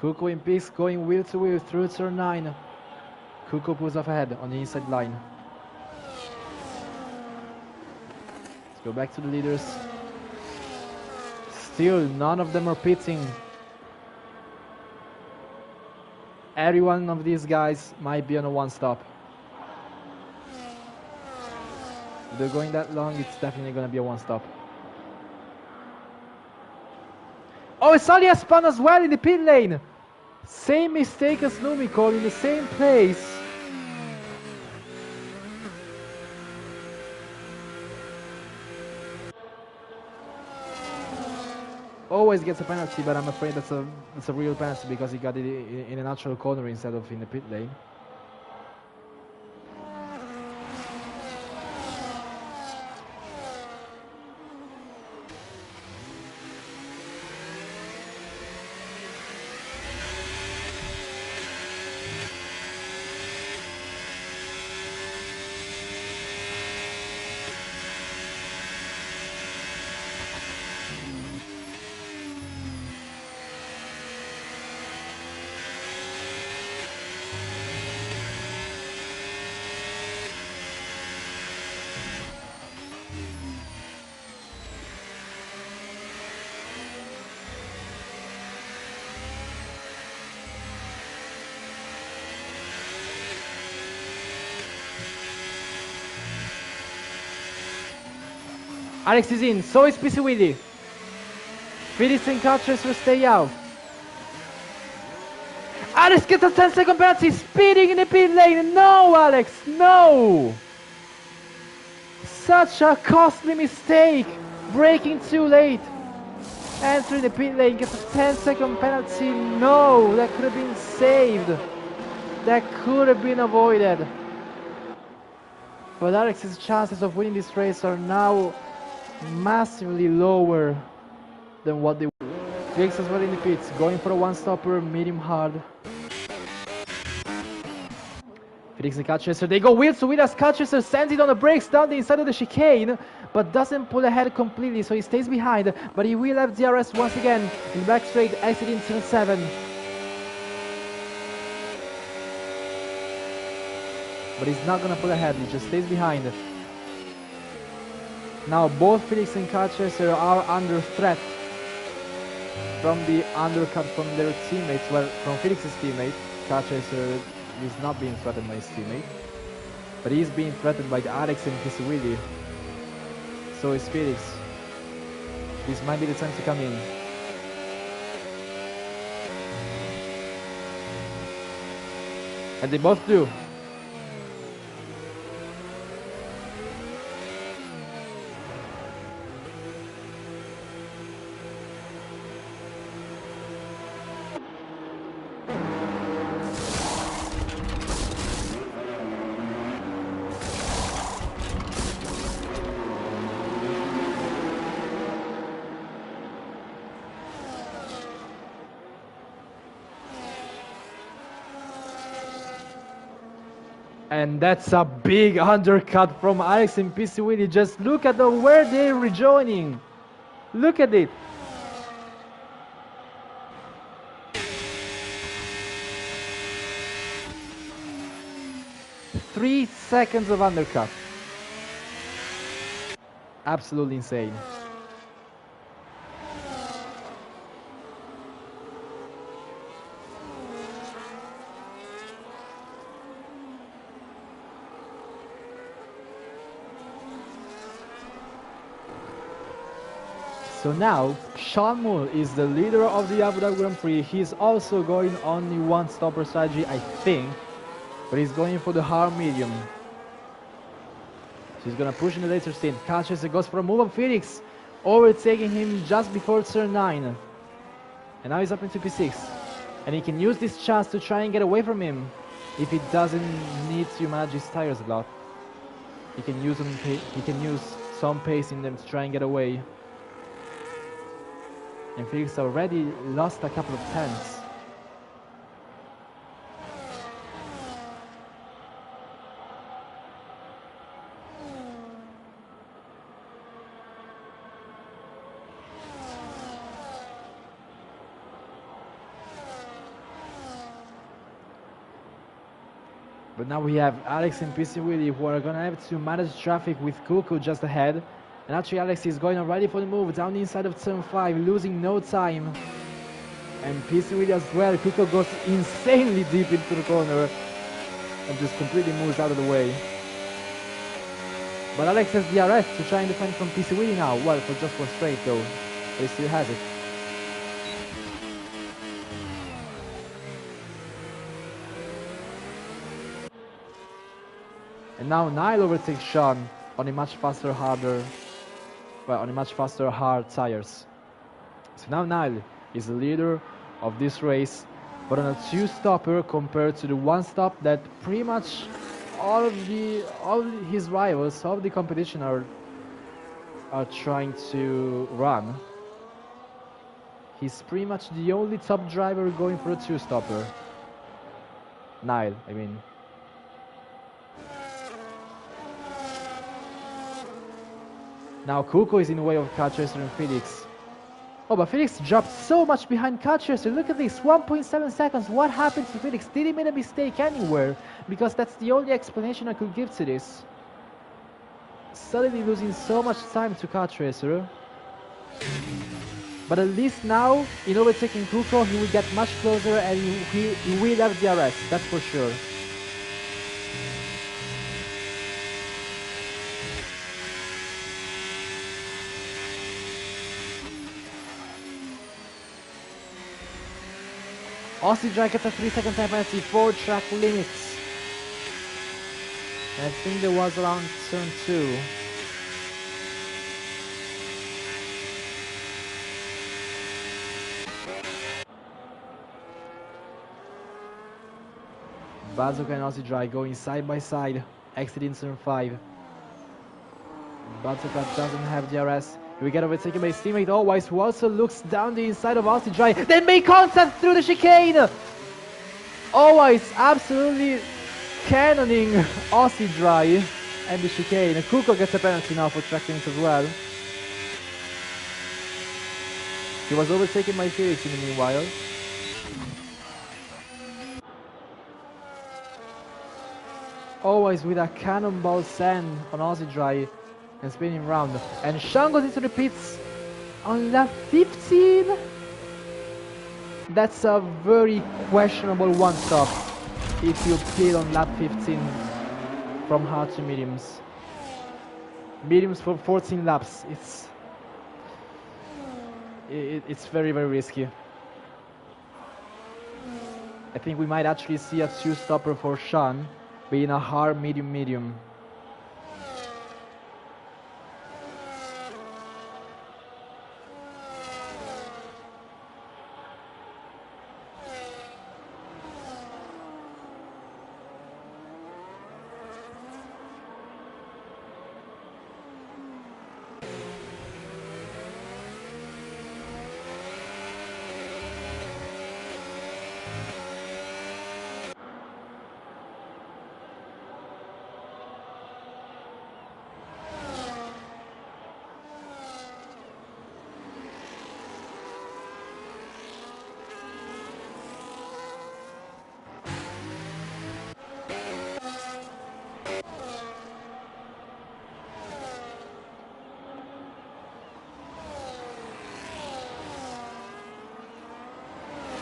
Speaker 1: Kuko in peace, going wheel to wheel through turn 9. Kuko pulls off ahead on the inside line. Let's go back to the leaders. Still, none of them are pitting. Every one of these guys might be on a 1-stop. If they're going that long, it's definitely going to be a 1-stop. Oh, it's Salia spun as well in the pit lane. Same mistake as Numicon in the same place. Always gets a penalty, but I'm afraid that's a real penalty because he got it in a natural corner instead of in the pit lane. Alex is in, so is PC Willy. Felix and Cartracer will stay out. Alex gets a 10-second penalty, speeding in the pit lane. No, Alex, no! Such a costly mistake, braking too late. Entering the pit lane, gets a 10-second penalty. No, that could have been saved. That could have been avoided. But Alex's chances of winning this race are now massively lower than what they were. Felix as well in the pits, going for a 1-stopper, medium hard. Felix and Cutchaser, they go wheel to wheel as Cutchaser sends it on the brakes down the inside of the chicane, but doesn't pull ahead completely, so he stays behind, but he will have DRS once again in back straight, exiting turn 7. But he's not gonna pull ahead, he just stays behind. Now both Felix and Cutchaser are under threat from the undercut from their teammates, well, from Felix's teammate. Cutchaser is not being threatened by his teammate, but he's being threatened by Alex and Piswili. So is Felix. This might be the time to come in. And they both do. And that's a big undercut from Alex and Piswili. Just look at where they're rejoining. Look at it. Three seconds of undercut. Absolutely insane. So now, Sean Moore is the leader of the Abu Dhabi Grand Prix. He's also going on the one-stopper strategy, I think, but he's going for the hard medium. So he's gonna push in the later stint. Catches it, goes for a move on Felix, overtaking him just before turn 9. And now he's up into P6. And he can use this chance to try and get away from him if he doesn't need to manage his tires a lot. He can use some pace in them to try and get away. And Felix already lost a couple of tenths. But now we have Alex and Piswili who are gonna have to manage traffic with Kuku just ahead. And actually Alex is going already for the move down the inside of turn 5, losing no time. And Piswili as well. Kuko goes insanely deep into the corner and just completely moves out of the way. But Alex has DRS to try and defend from Piswili now. Well, for just one straight though, but he still has it. And now Niall overtakes Sean on a much faster, hard tires. So now Niall is the leader of this race, but on a 2-stopper compared to the 1-stop that pretty much all his rivals of the competition are trying to run. He's pretty much the only top driver going for a 2-stopper. Niall, I mean. Now Kuko is in the way of Cutchaser and Felix. Oh, but Felix dropped so much behind Cutchaser. Look at this, 1.7 seconds. What happened to Felix? Did he make a mistake anywhere? Because that's the only explanation I could give to this. Suddenly losing so much time to Cutchaser. But at least now, in overtaking Kuko, he will get much closer and he will have DRS, that's for sure. Aussie Drag gets a 3-second time penalty for track limits. And I think there was around turn 2. Bazooka and Aussie Drag going side by side, exiting turn 5. Bazooka doesn't have DRS. We get overtaken by his teammate Always, who also looks down the inside of Aussie Dry. They make contact through the chicane! Always absolutely cannoning Aussie dry and the chicane. Kuko gets a penalty now for track limits as well. He was overtaken by Felix in the meanwhile. Always with a cannonball send on Aussie dry and spinning round. And Sean goes into the pits on lap 15. That's a very questionable one stop if you pit on lap 15 from hard to mediums. Mediums for 14 laps. It's very, very risky. I think we might actually see a two-stopper for Sean being a hard medium.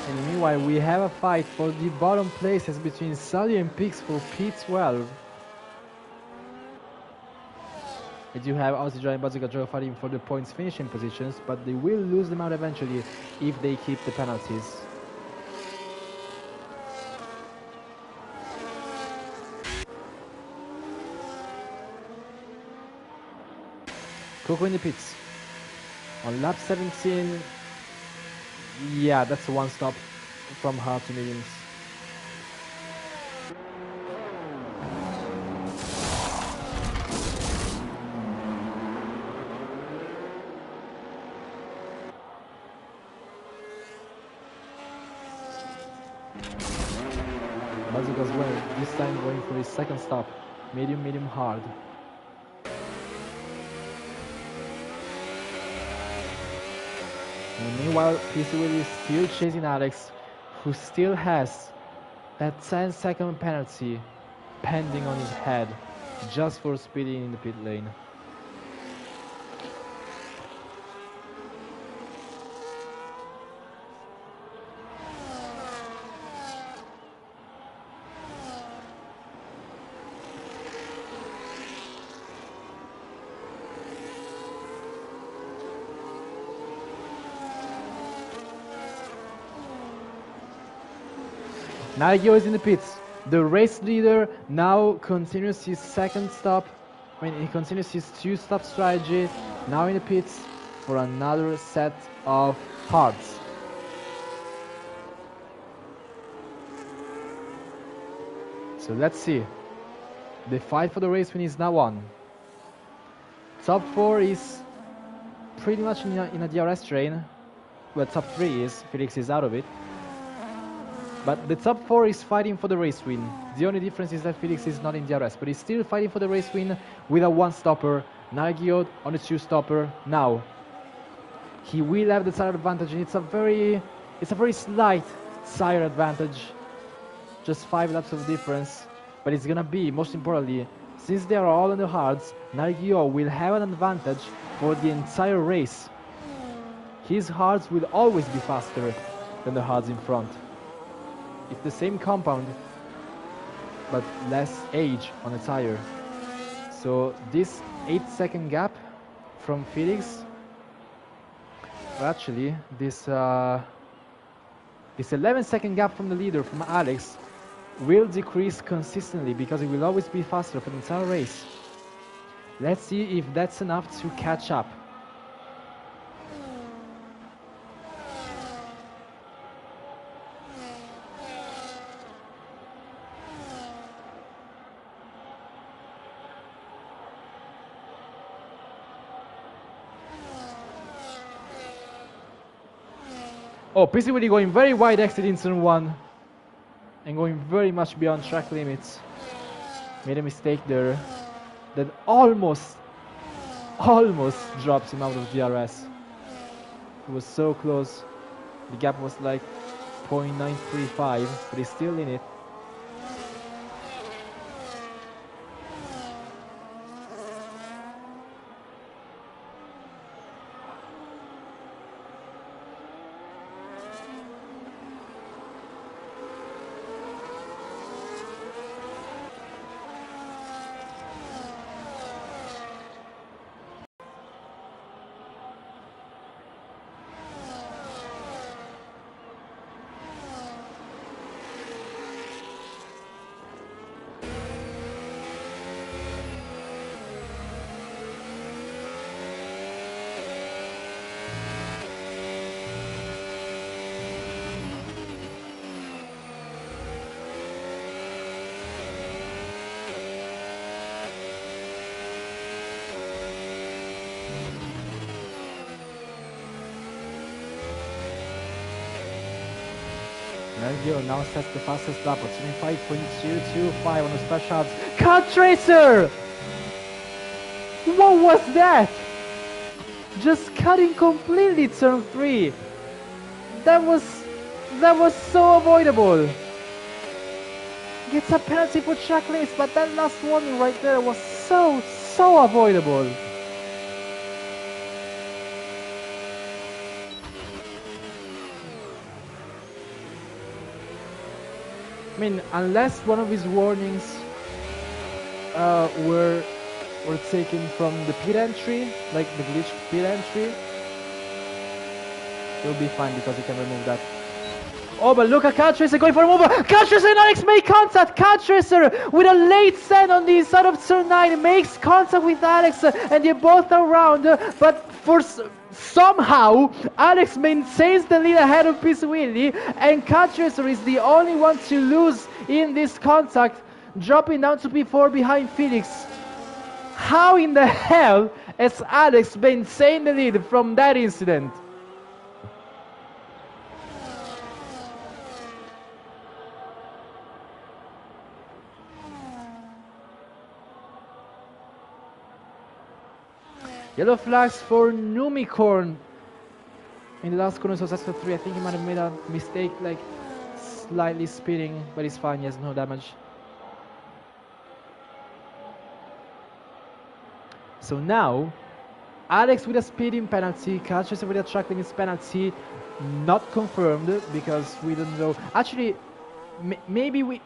Speaker 1: And meanwhile, we have a fight for the bottom places between Sully and Pix for P12. We do have Aussie Dry and Bazooka Joe fighting for the points finishing positions, but they will lose them out eventually if they keep the penalties. Coco in the pits. On lap 17, yeah, that's a one stop from hard to mediums. Bazooka as well, this time going for his second stop. Medium, hard. And meanwhile, PC Willie is still chasing Alex, who still has that 10-second penalty pending on his head just for speeding in the pit lane. Nagio is in the pits. The race leader now continues his second stop. He continues his two-stop strategy. Now in the pits for another set of hards. So let's see. The fight for the race win is now on. Top 4 is pretty much in a DRS train. Well, top 3 is. Felix is out of it. But the top 4 is fighting for the race win. The only difference is that Felix is not in DRS, but he's still fighting for the race win with a one-stopper. Nagio on a two-stopper now. He will have the tire advantage, and it's a very slight tire advantage. Just 5 laps of difference. But it's gonna be, most importantly, since they are all on the hards, Nagio will have an advantage for the entire race. His hards will always be faster than the hards in front. It's the same compound, but less age on the tire. So this 8-second gap from Felix, well, actually this 11-second gap from the leader, from Alex, will decrease consistently because it will always be faster for the entire race. Let's see if that's enough to catch up. Oh, PC Willie going very wide exit in turn 1 and going very much beyond track limits. Made a mistake there that almost drops him out of DRS. It was so close. The gap was like 0.935, but he's still in it. Nergio now sets the fastest lap at 25.225 on the specials. Cut Tracer! What was that? Just cutting completely turn 3. That was so avoidable. Gets a penalty for track limits, but that last warning right there was so avoidable. I mean, unless one of his warnings were taken from the pit entry, like the glitch pit entry, he'll be fine because he can remove that. Oh, but look at Cat Tracer going for a move. Cat Tracer and Alex make contact. Cat Tracer with a late send on the inside of turn 9 makes contact with Alex, and they're both around. But for somehow, Alex maintains the lead ahead of Peace Willie, and Cat Tracer is the only one to lose in this contact, dropping down to P4 behind Felix. How in the hell has Alex maintained the lead from that incident? Yellow flags for Numicorn in the last corner, so that's for 3. I think he might have made a mistake, like slightly speeding, but it's fine, he has no damage. So now, Alex with a speeding penalty, Cat Tracer with a track limits penalty, not confirmed because we don't know. Actually, maybe we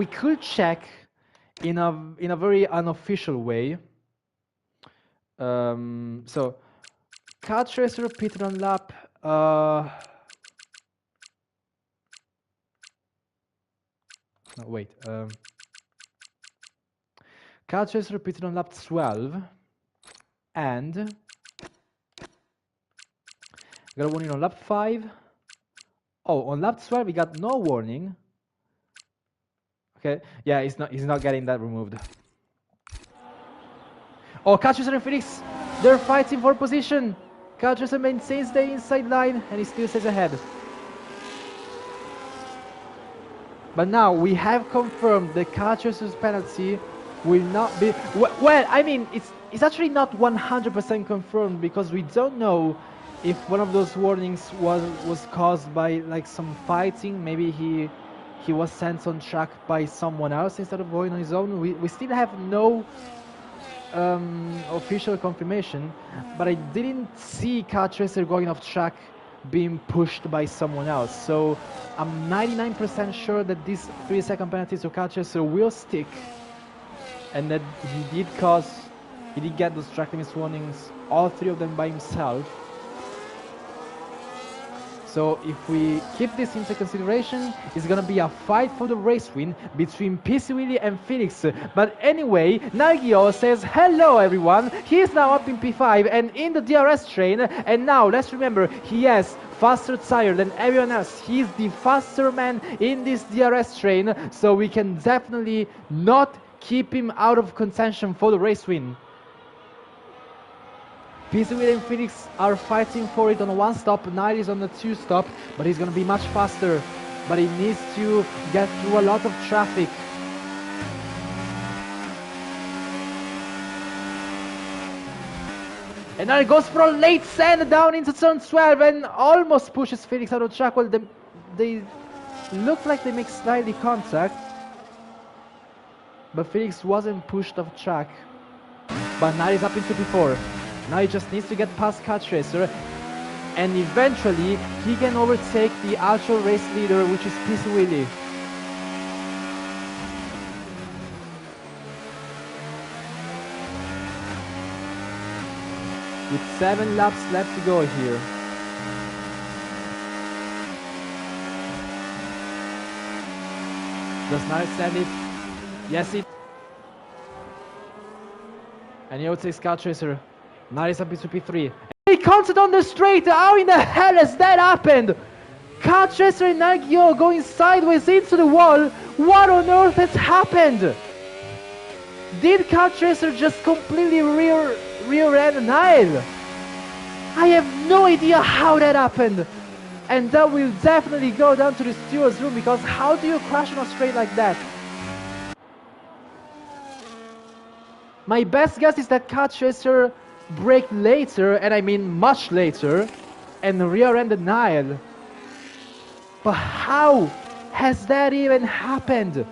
Speaker 1: could check in a very unofficial way. So, Cat Tracer pitted on lap. No, wait. Cat Tracer pitted on lap 12, and got a warning on lap 5. Oh, on lap 12 we got no warning. Okay, yeah, he's not getting that removed. Oh, Cat Tracer and Felix, they're fighting for position. Cat Tracer maintains the inside line and he still stays ahead. But now we have confirmed the Cat Tracer's penalty will not be... Well, I mean, it's actually not 100% confirmed because we don't know if one of those warnings was caused by like some fighting. Maybe he was sent on track by someone else instead of going on his own. We still have no official confirmation, but I didn't see Cat Tracer going off track being pushed by someone else, so I'm 99% sure that this 3-second penalty to Cat Tracer will stick, and that he did get those track limits warnings, all 3 of them by himself. So if we keep this into consideration, it's gonna be a fight for the race win between PC Willie and Felix. But anyway, Nagio says hello everyone. He is now up in P5 and in the DRS train. And now let's remember, he has faster tire than everyone else. He's the faster man in this DRS train. So we can definitely not keep him out of contention for the race win. PC Willie and Felix are fighting for it on a 1 stop, Knight is on the 2 stop, but he's gonna be much faster. But he needs to get through a lot of traffic. And now it goes for a late send down into turn 12 and almost pushes Felix out of track. Well, they look like they make slightly contact, but Felix wasn't pushed off track. But now he's up into P4. Now he just needs to get past Kart Racer, and eventually he can overtake the Ultra Race leader, which is PC Willy. With 7 laps left to go here. Does not extend it. Yes, it. And he overtakes Kart Racer. Now he's up into P3. He counted on the straight. How in the hell has that happened? Kart Racer and Nagio going sideways into the wall. What on earth has happened? Did Kart Racer just completely rear-end Nile? I have no idea how that happened. And that will definitely go down to the steward's room, because how do you crash on a straight like that? My best guess is that Kart Racer braked later, and I mean much later, and rear-ended Nile. But how has that even happened?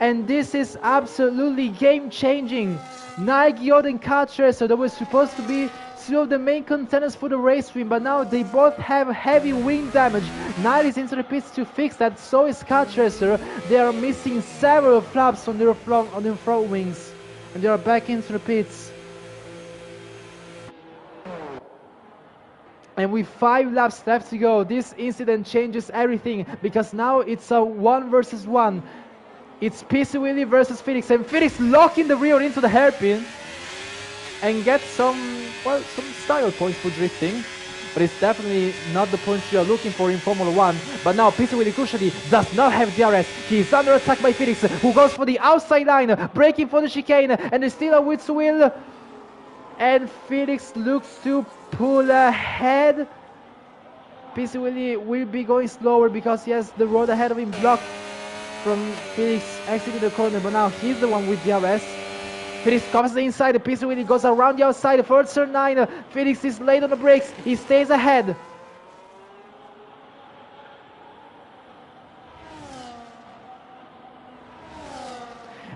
Speaker 1: And this is absolutely game-changing. Nile and Kart Racer, that was supposed to be two of the main contenders for the race win, but now they both have heavy wing damage. Nile is into the pits to fix that, so is Kart Racer. They are missing several flaps on their front wings, and they are back into the pits. And with 5 laps left to go, this incident changes everything, because now it's a 1 versus 1. It's PC Willy versus Felix, and Felix locking the rear into the hairpin and gets some style points for drifting, but it's definitely not the points you are looking for in Formula 1. But now PC Willy crucially does not have DRS. He's under attack by Felix, who goes for the outside line, breaking for the chicane, and there's still a wheel wheel, and Felix looks to pull ahead. PC Willy will be going slower because he has the road ahead of him blocked from Felix exiting the corner, but now he's the one with DRS. Felix covers the inside, the PC Willy goes around the outside for turn 9. Felix is late on the brakes, he stays ahead.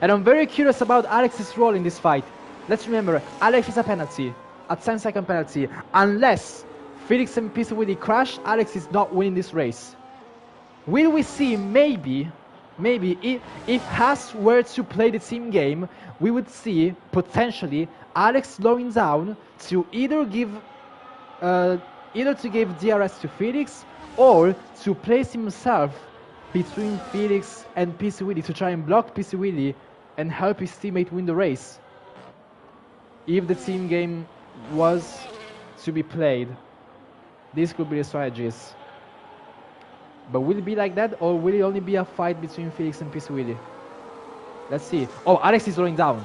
Speaker 1: And I'm very curious about Alex's role in this fight. Let's remember, Alex is a penalty, a 10-second penalty. Unless Felix and PC Willy crash, Alex is not winning this race. Will we see maybe if Haas were to play the team game, we would see potentially Alex slowing down to either give DRS to Felix, or to place himself between Felix and PC Willy to try and block PC Willy and help his teammate win the race. If the team game was to be played, this could be the strategies. But will it be like that, or will it only be a fight between Felix and PC Willy? Let's see. Oh, Alex is slowing down.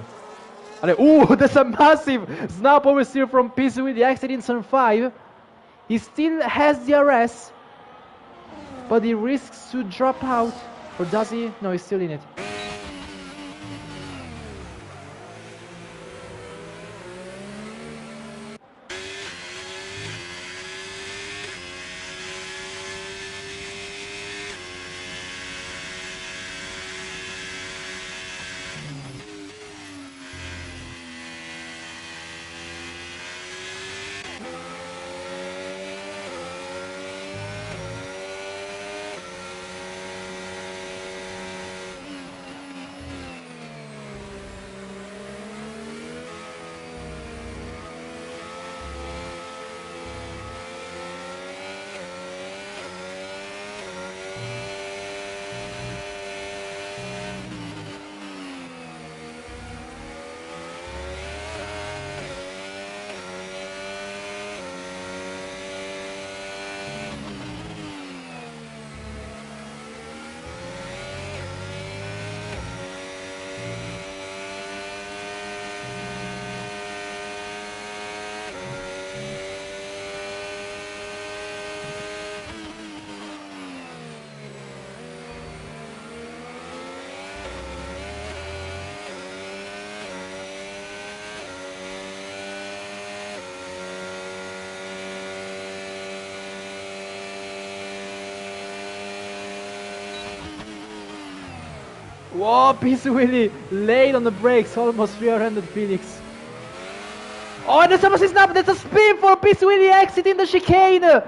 Speaker 1: Ooh, that's a massive snap oversteer from PC Willy, exiting turn 5. He still has DRS, but he risks to drop out. Or does he? No, he's still in it. Whoa, Piswili late on the brakes, almost rear-ended Felix. Oh, and there's almost a snap. There's a spin for Piswili exiting the chicane.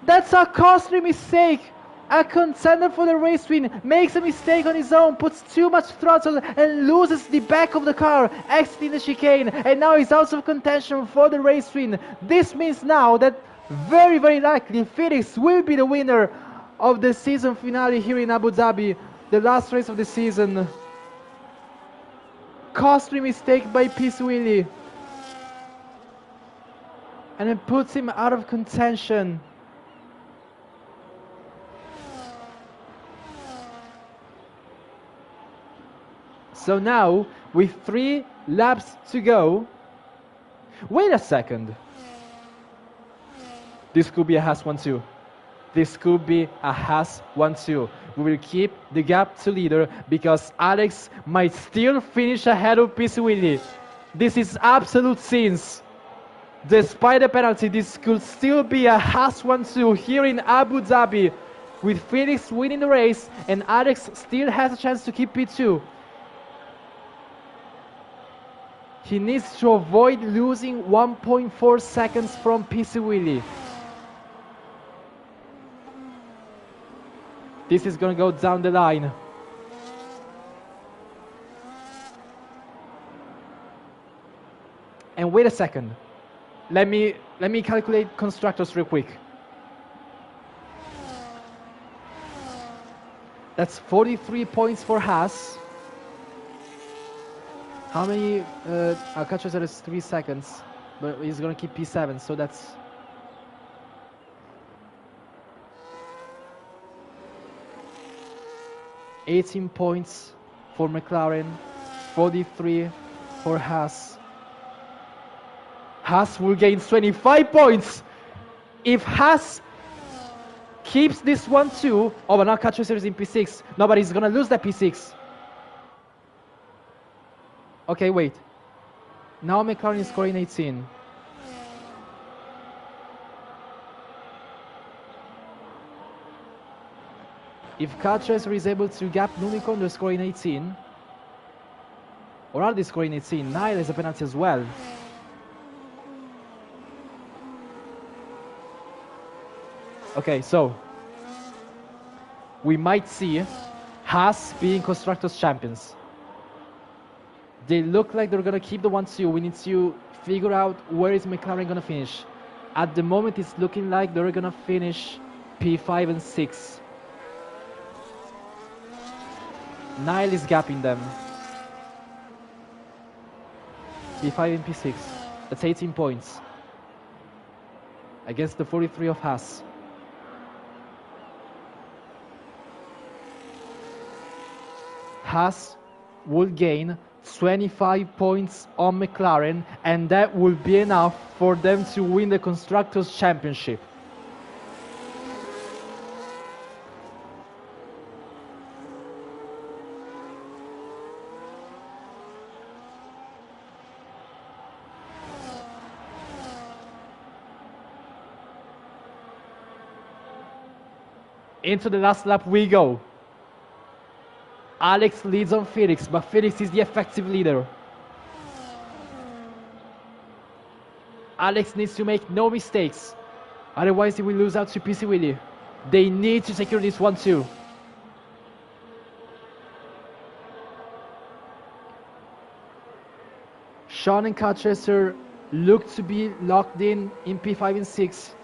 Speaker 1: That's a costly mistake. A contender for the race win makes a mistake on his own, puts too much throttle and loses the back of the car, exiting the chicane, and now he's out of contention for the race win. This means now that very, very likely Felix will be the winner of the season finale here in Abu Dhabi, the last race of the season. Costly mistake by Piswili. And it puts him out of contention. So now, with 3 laps to go, wait a second. This could be a Haas 1-2. This could be a Haas 1-2. We will keep the gap to leader because Alex might still finish ahead of Piswili. This is absolute scenes. Despite the penalty, this could still be a Haas 1-2 here in Abu Dhabi, with Felix winning the race and Alex still has a chance to keep P2. He needs to avoid losing 1.4 seconds from Piswili. This is going to go down the line. And wait a second. Let me calculate constructors real quick. That's 43 points for Haas. How many? Alcatraz is 3 seconds, but he's gonna keep P7, so that's 18 points for McLaren, 43 for Haas. Haas will gain 25 points if Haas keeps this 1-2. Oh, but now Alcatraz is in P6. Nobody's gonna lose that P6. Okay, wait. Now McLaren is scoring 18. If Alcatraz is able to gap Unicorn, they're scoring 18. Or are they scoring 18? Nile has a penalty as well. Okay, so we might see Haas being Constructors champions. They look like they're going to keep the 1-2. We need to figure out where is McLaren going to finish. At the moment, it's looking like they're going to finish P5 and 6. Nile is gapping them. P5 and P6. That's 18 points. Against the 43 of Haas. Haas will gain 25 points on McLaren, and that will be enough for them to win the Constructors' Championship. Into the last lap we go. Alex leads on Felix, but Felix is the effective leader. Alex needs to make no mistakes, otherwise he will lose out to Piswili. They need to secure this 1-2. Sean and Carchester look to be locked in P5 and 6.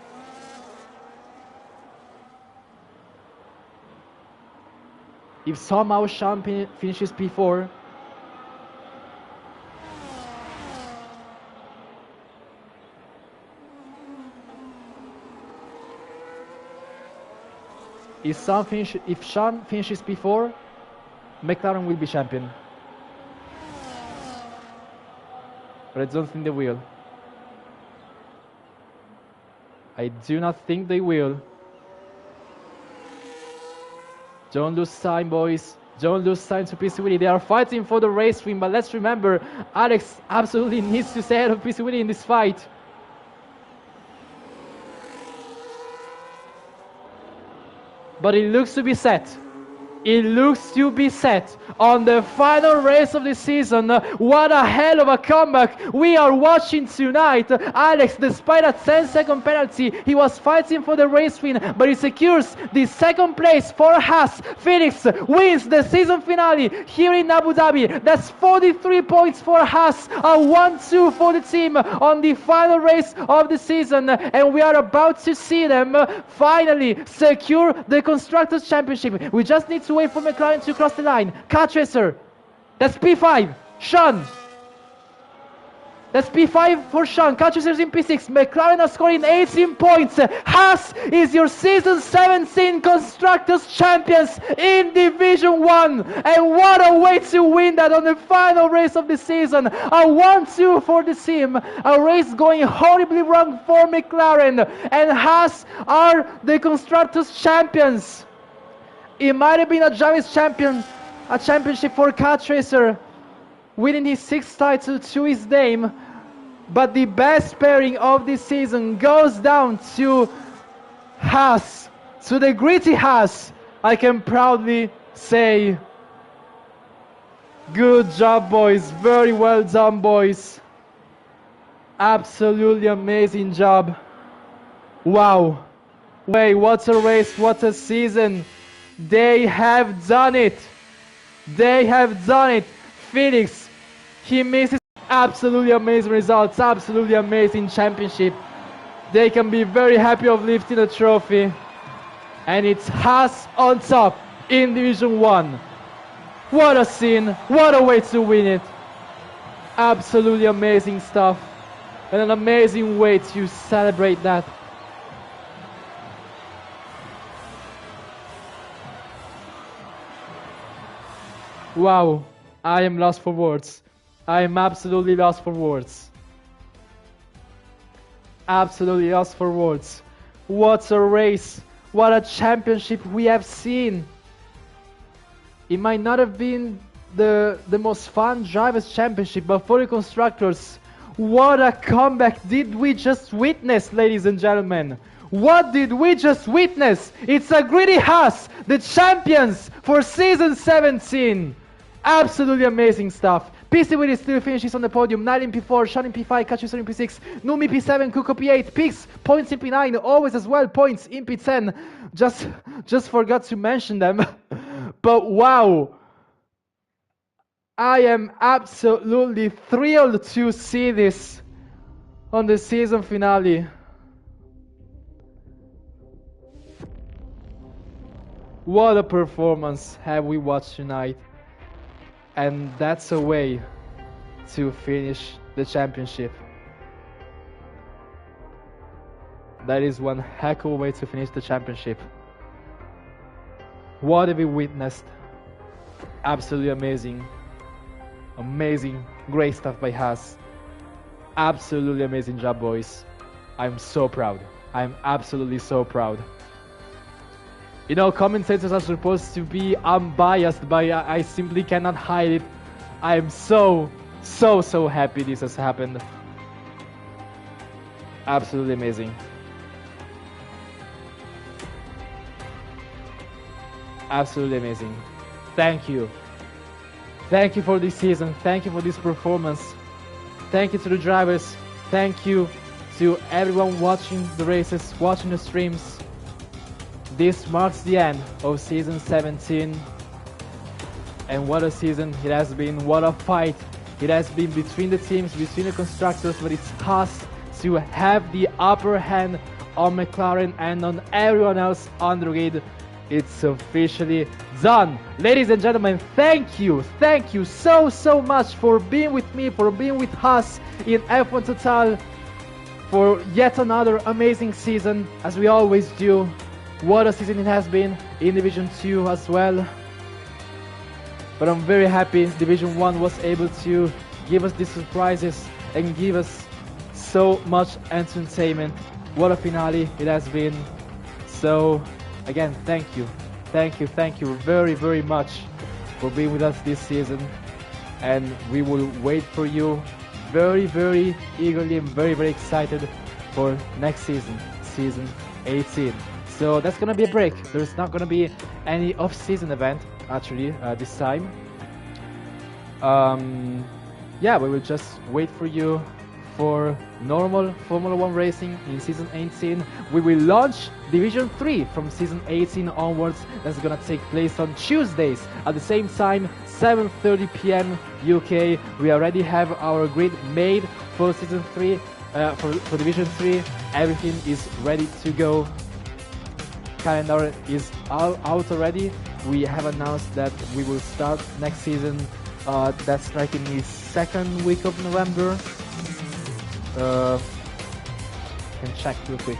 Speaker 1: If somehow Sean finishes P4, if Sean finishes P4, McLaren will be champion. But I don't think they will. I do not think they will. Don't lose time, boys. Don't lose time to Piswili. They are fighting for the race win, but let's remember, Alex absolutely needs to stay ahead of Piswili in this fight. But it looks to be set. It looks to be set on the final race of the season. What a hell of a comeback we are watching tonight. Alex, despite a 10-second penalty, he was fighting for the race win, but he secures the second place for Haas. Felix wins the season finale here in Abu Dhabi. That's 43 points for Haas, a 1-2 for the team on the final race of the season, and we are about to see them finally secure the Constructors' Championship. We just need to wait for McLaren to cross the line. Car Chaser, that's P5. Sean, that's P5 for Sean. Car Chaser's in P6. McLaren are scoring 18 points. Haas is your season 17 Constructors Champions in Division 1. And what a way to win that on the final race of the season. A 1-2 for the team. A race going horribly wrong for McLaren. And Haas are the Constructors Champions. It might have been a championship for Car Tracer, winning his 6th title to his name, but the best pairing of this season goes down to Haas, to the gritty Haas. I can proudly say, good job, boys. Very well done, boys. Absolutely amazing job. Wow. Wait, what a race, what a season. They have done it. They have done it. Felix, he misses absolutely amazing results, absolutely amazing championship. They can be very happy of lifting a trophy. And it's Haas on top in Division 1. What a scene, what a way to win it. Absolutely amazing stuff. And an amazing way to celebrate that. Wow, I am lost for words. I am absolutely lost for words. Absolutely lost for words. What a race. What a championship we have seen. It might not have been the most fun Drivers' Championship, but for the Constructors, what a comeback did we just witness, ladies and gentlemen. What did we just witness? It's a gritty Haas, the champions for season 17. Absolutely amazing stuff. PC Willis still finishes on the podium. Nile in P4, Sean in P5, Kachusa in P6, Numi P7, Kuko P8, Pix, points in P9, always as well, points in P10. Just forgot to mention them. But wow. I am absolutely thrilled to see this on the season finale. What a performance have we watched tonight. And that's a way to finish the championship. That is one heck of a way to finish the championship. What have we witnessed? Absolutely amazing. Amazing, great stuff by Haas. Absolutely amazing job, boys. I'm so proud. I'm absolutely so proud. You know, commentators are supposed to be unbiased, but I simply cannot hide it. I am so happy this has happened. Absolutely amazing. Absolutely amazing. Thank you. Thank you for this season. Thank you for this performance. Thank you to the drivers. Thank you to everyone watching the races, watching the streams. This marks the end of season 17. And what a season it has been. What a fight it has been between the teams, between the constructors, but it's Haas to have the upper hand on McLaren and on everyone else on the grid. It's officially done. Ladies and gentlemen, thank you so much for being with me, for being with us in F1 Total for yet another amazing season, as we always do. What a season it has been in Division 2 as well. But I'm very happy Division 1 was able to give us these surprises and give us so much entertainment. What a finale it has been. So again, thank you very much for being with us this season, and we will wait for you very eagerly and very excited for next season, season 18. So that's gonna be a break. There's not gonna be any off-season event actually this time. Yeah, we will just wait for you for normal Formula 1 racing in season 18. We will launch Division 3 from season 18 onwards. That's gonna take place on Tuesdays at the same time, 7:30 p.m. UK. We already have our grid made for season 3, for Division 3. Everything is ready to go. Calendar is all out already. We have announced that we will start next season. That's like in the second week of November. Can check real quick.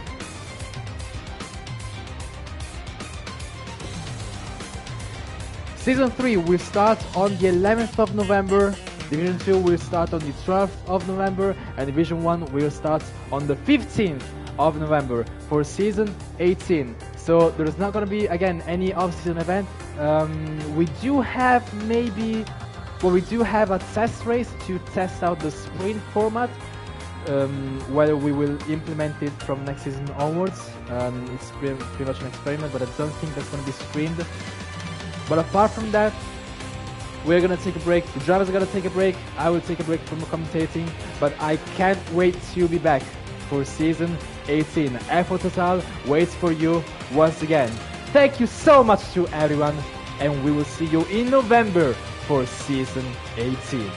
Speaker 1: Season 3 will start on the 11th of November. Division 2 will start on the 12th of November, and Division 1 will start on the 15th of November for season 18. So there's not going to be again any off-season event. We do have a test race to test out the sprint format. Whether we will implement it from next season onwards. It's pretty much an experiment, but I don't think that's going to be streamed. But apart from that, we're going to take a break. The drivers are going to take a break. I will take a break from commentating, but I can't wait to be back for season 18. F1 Total waits for you once again. Thank you so much to everyone, and we will see you in November for season 18.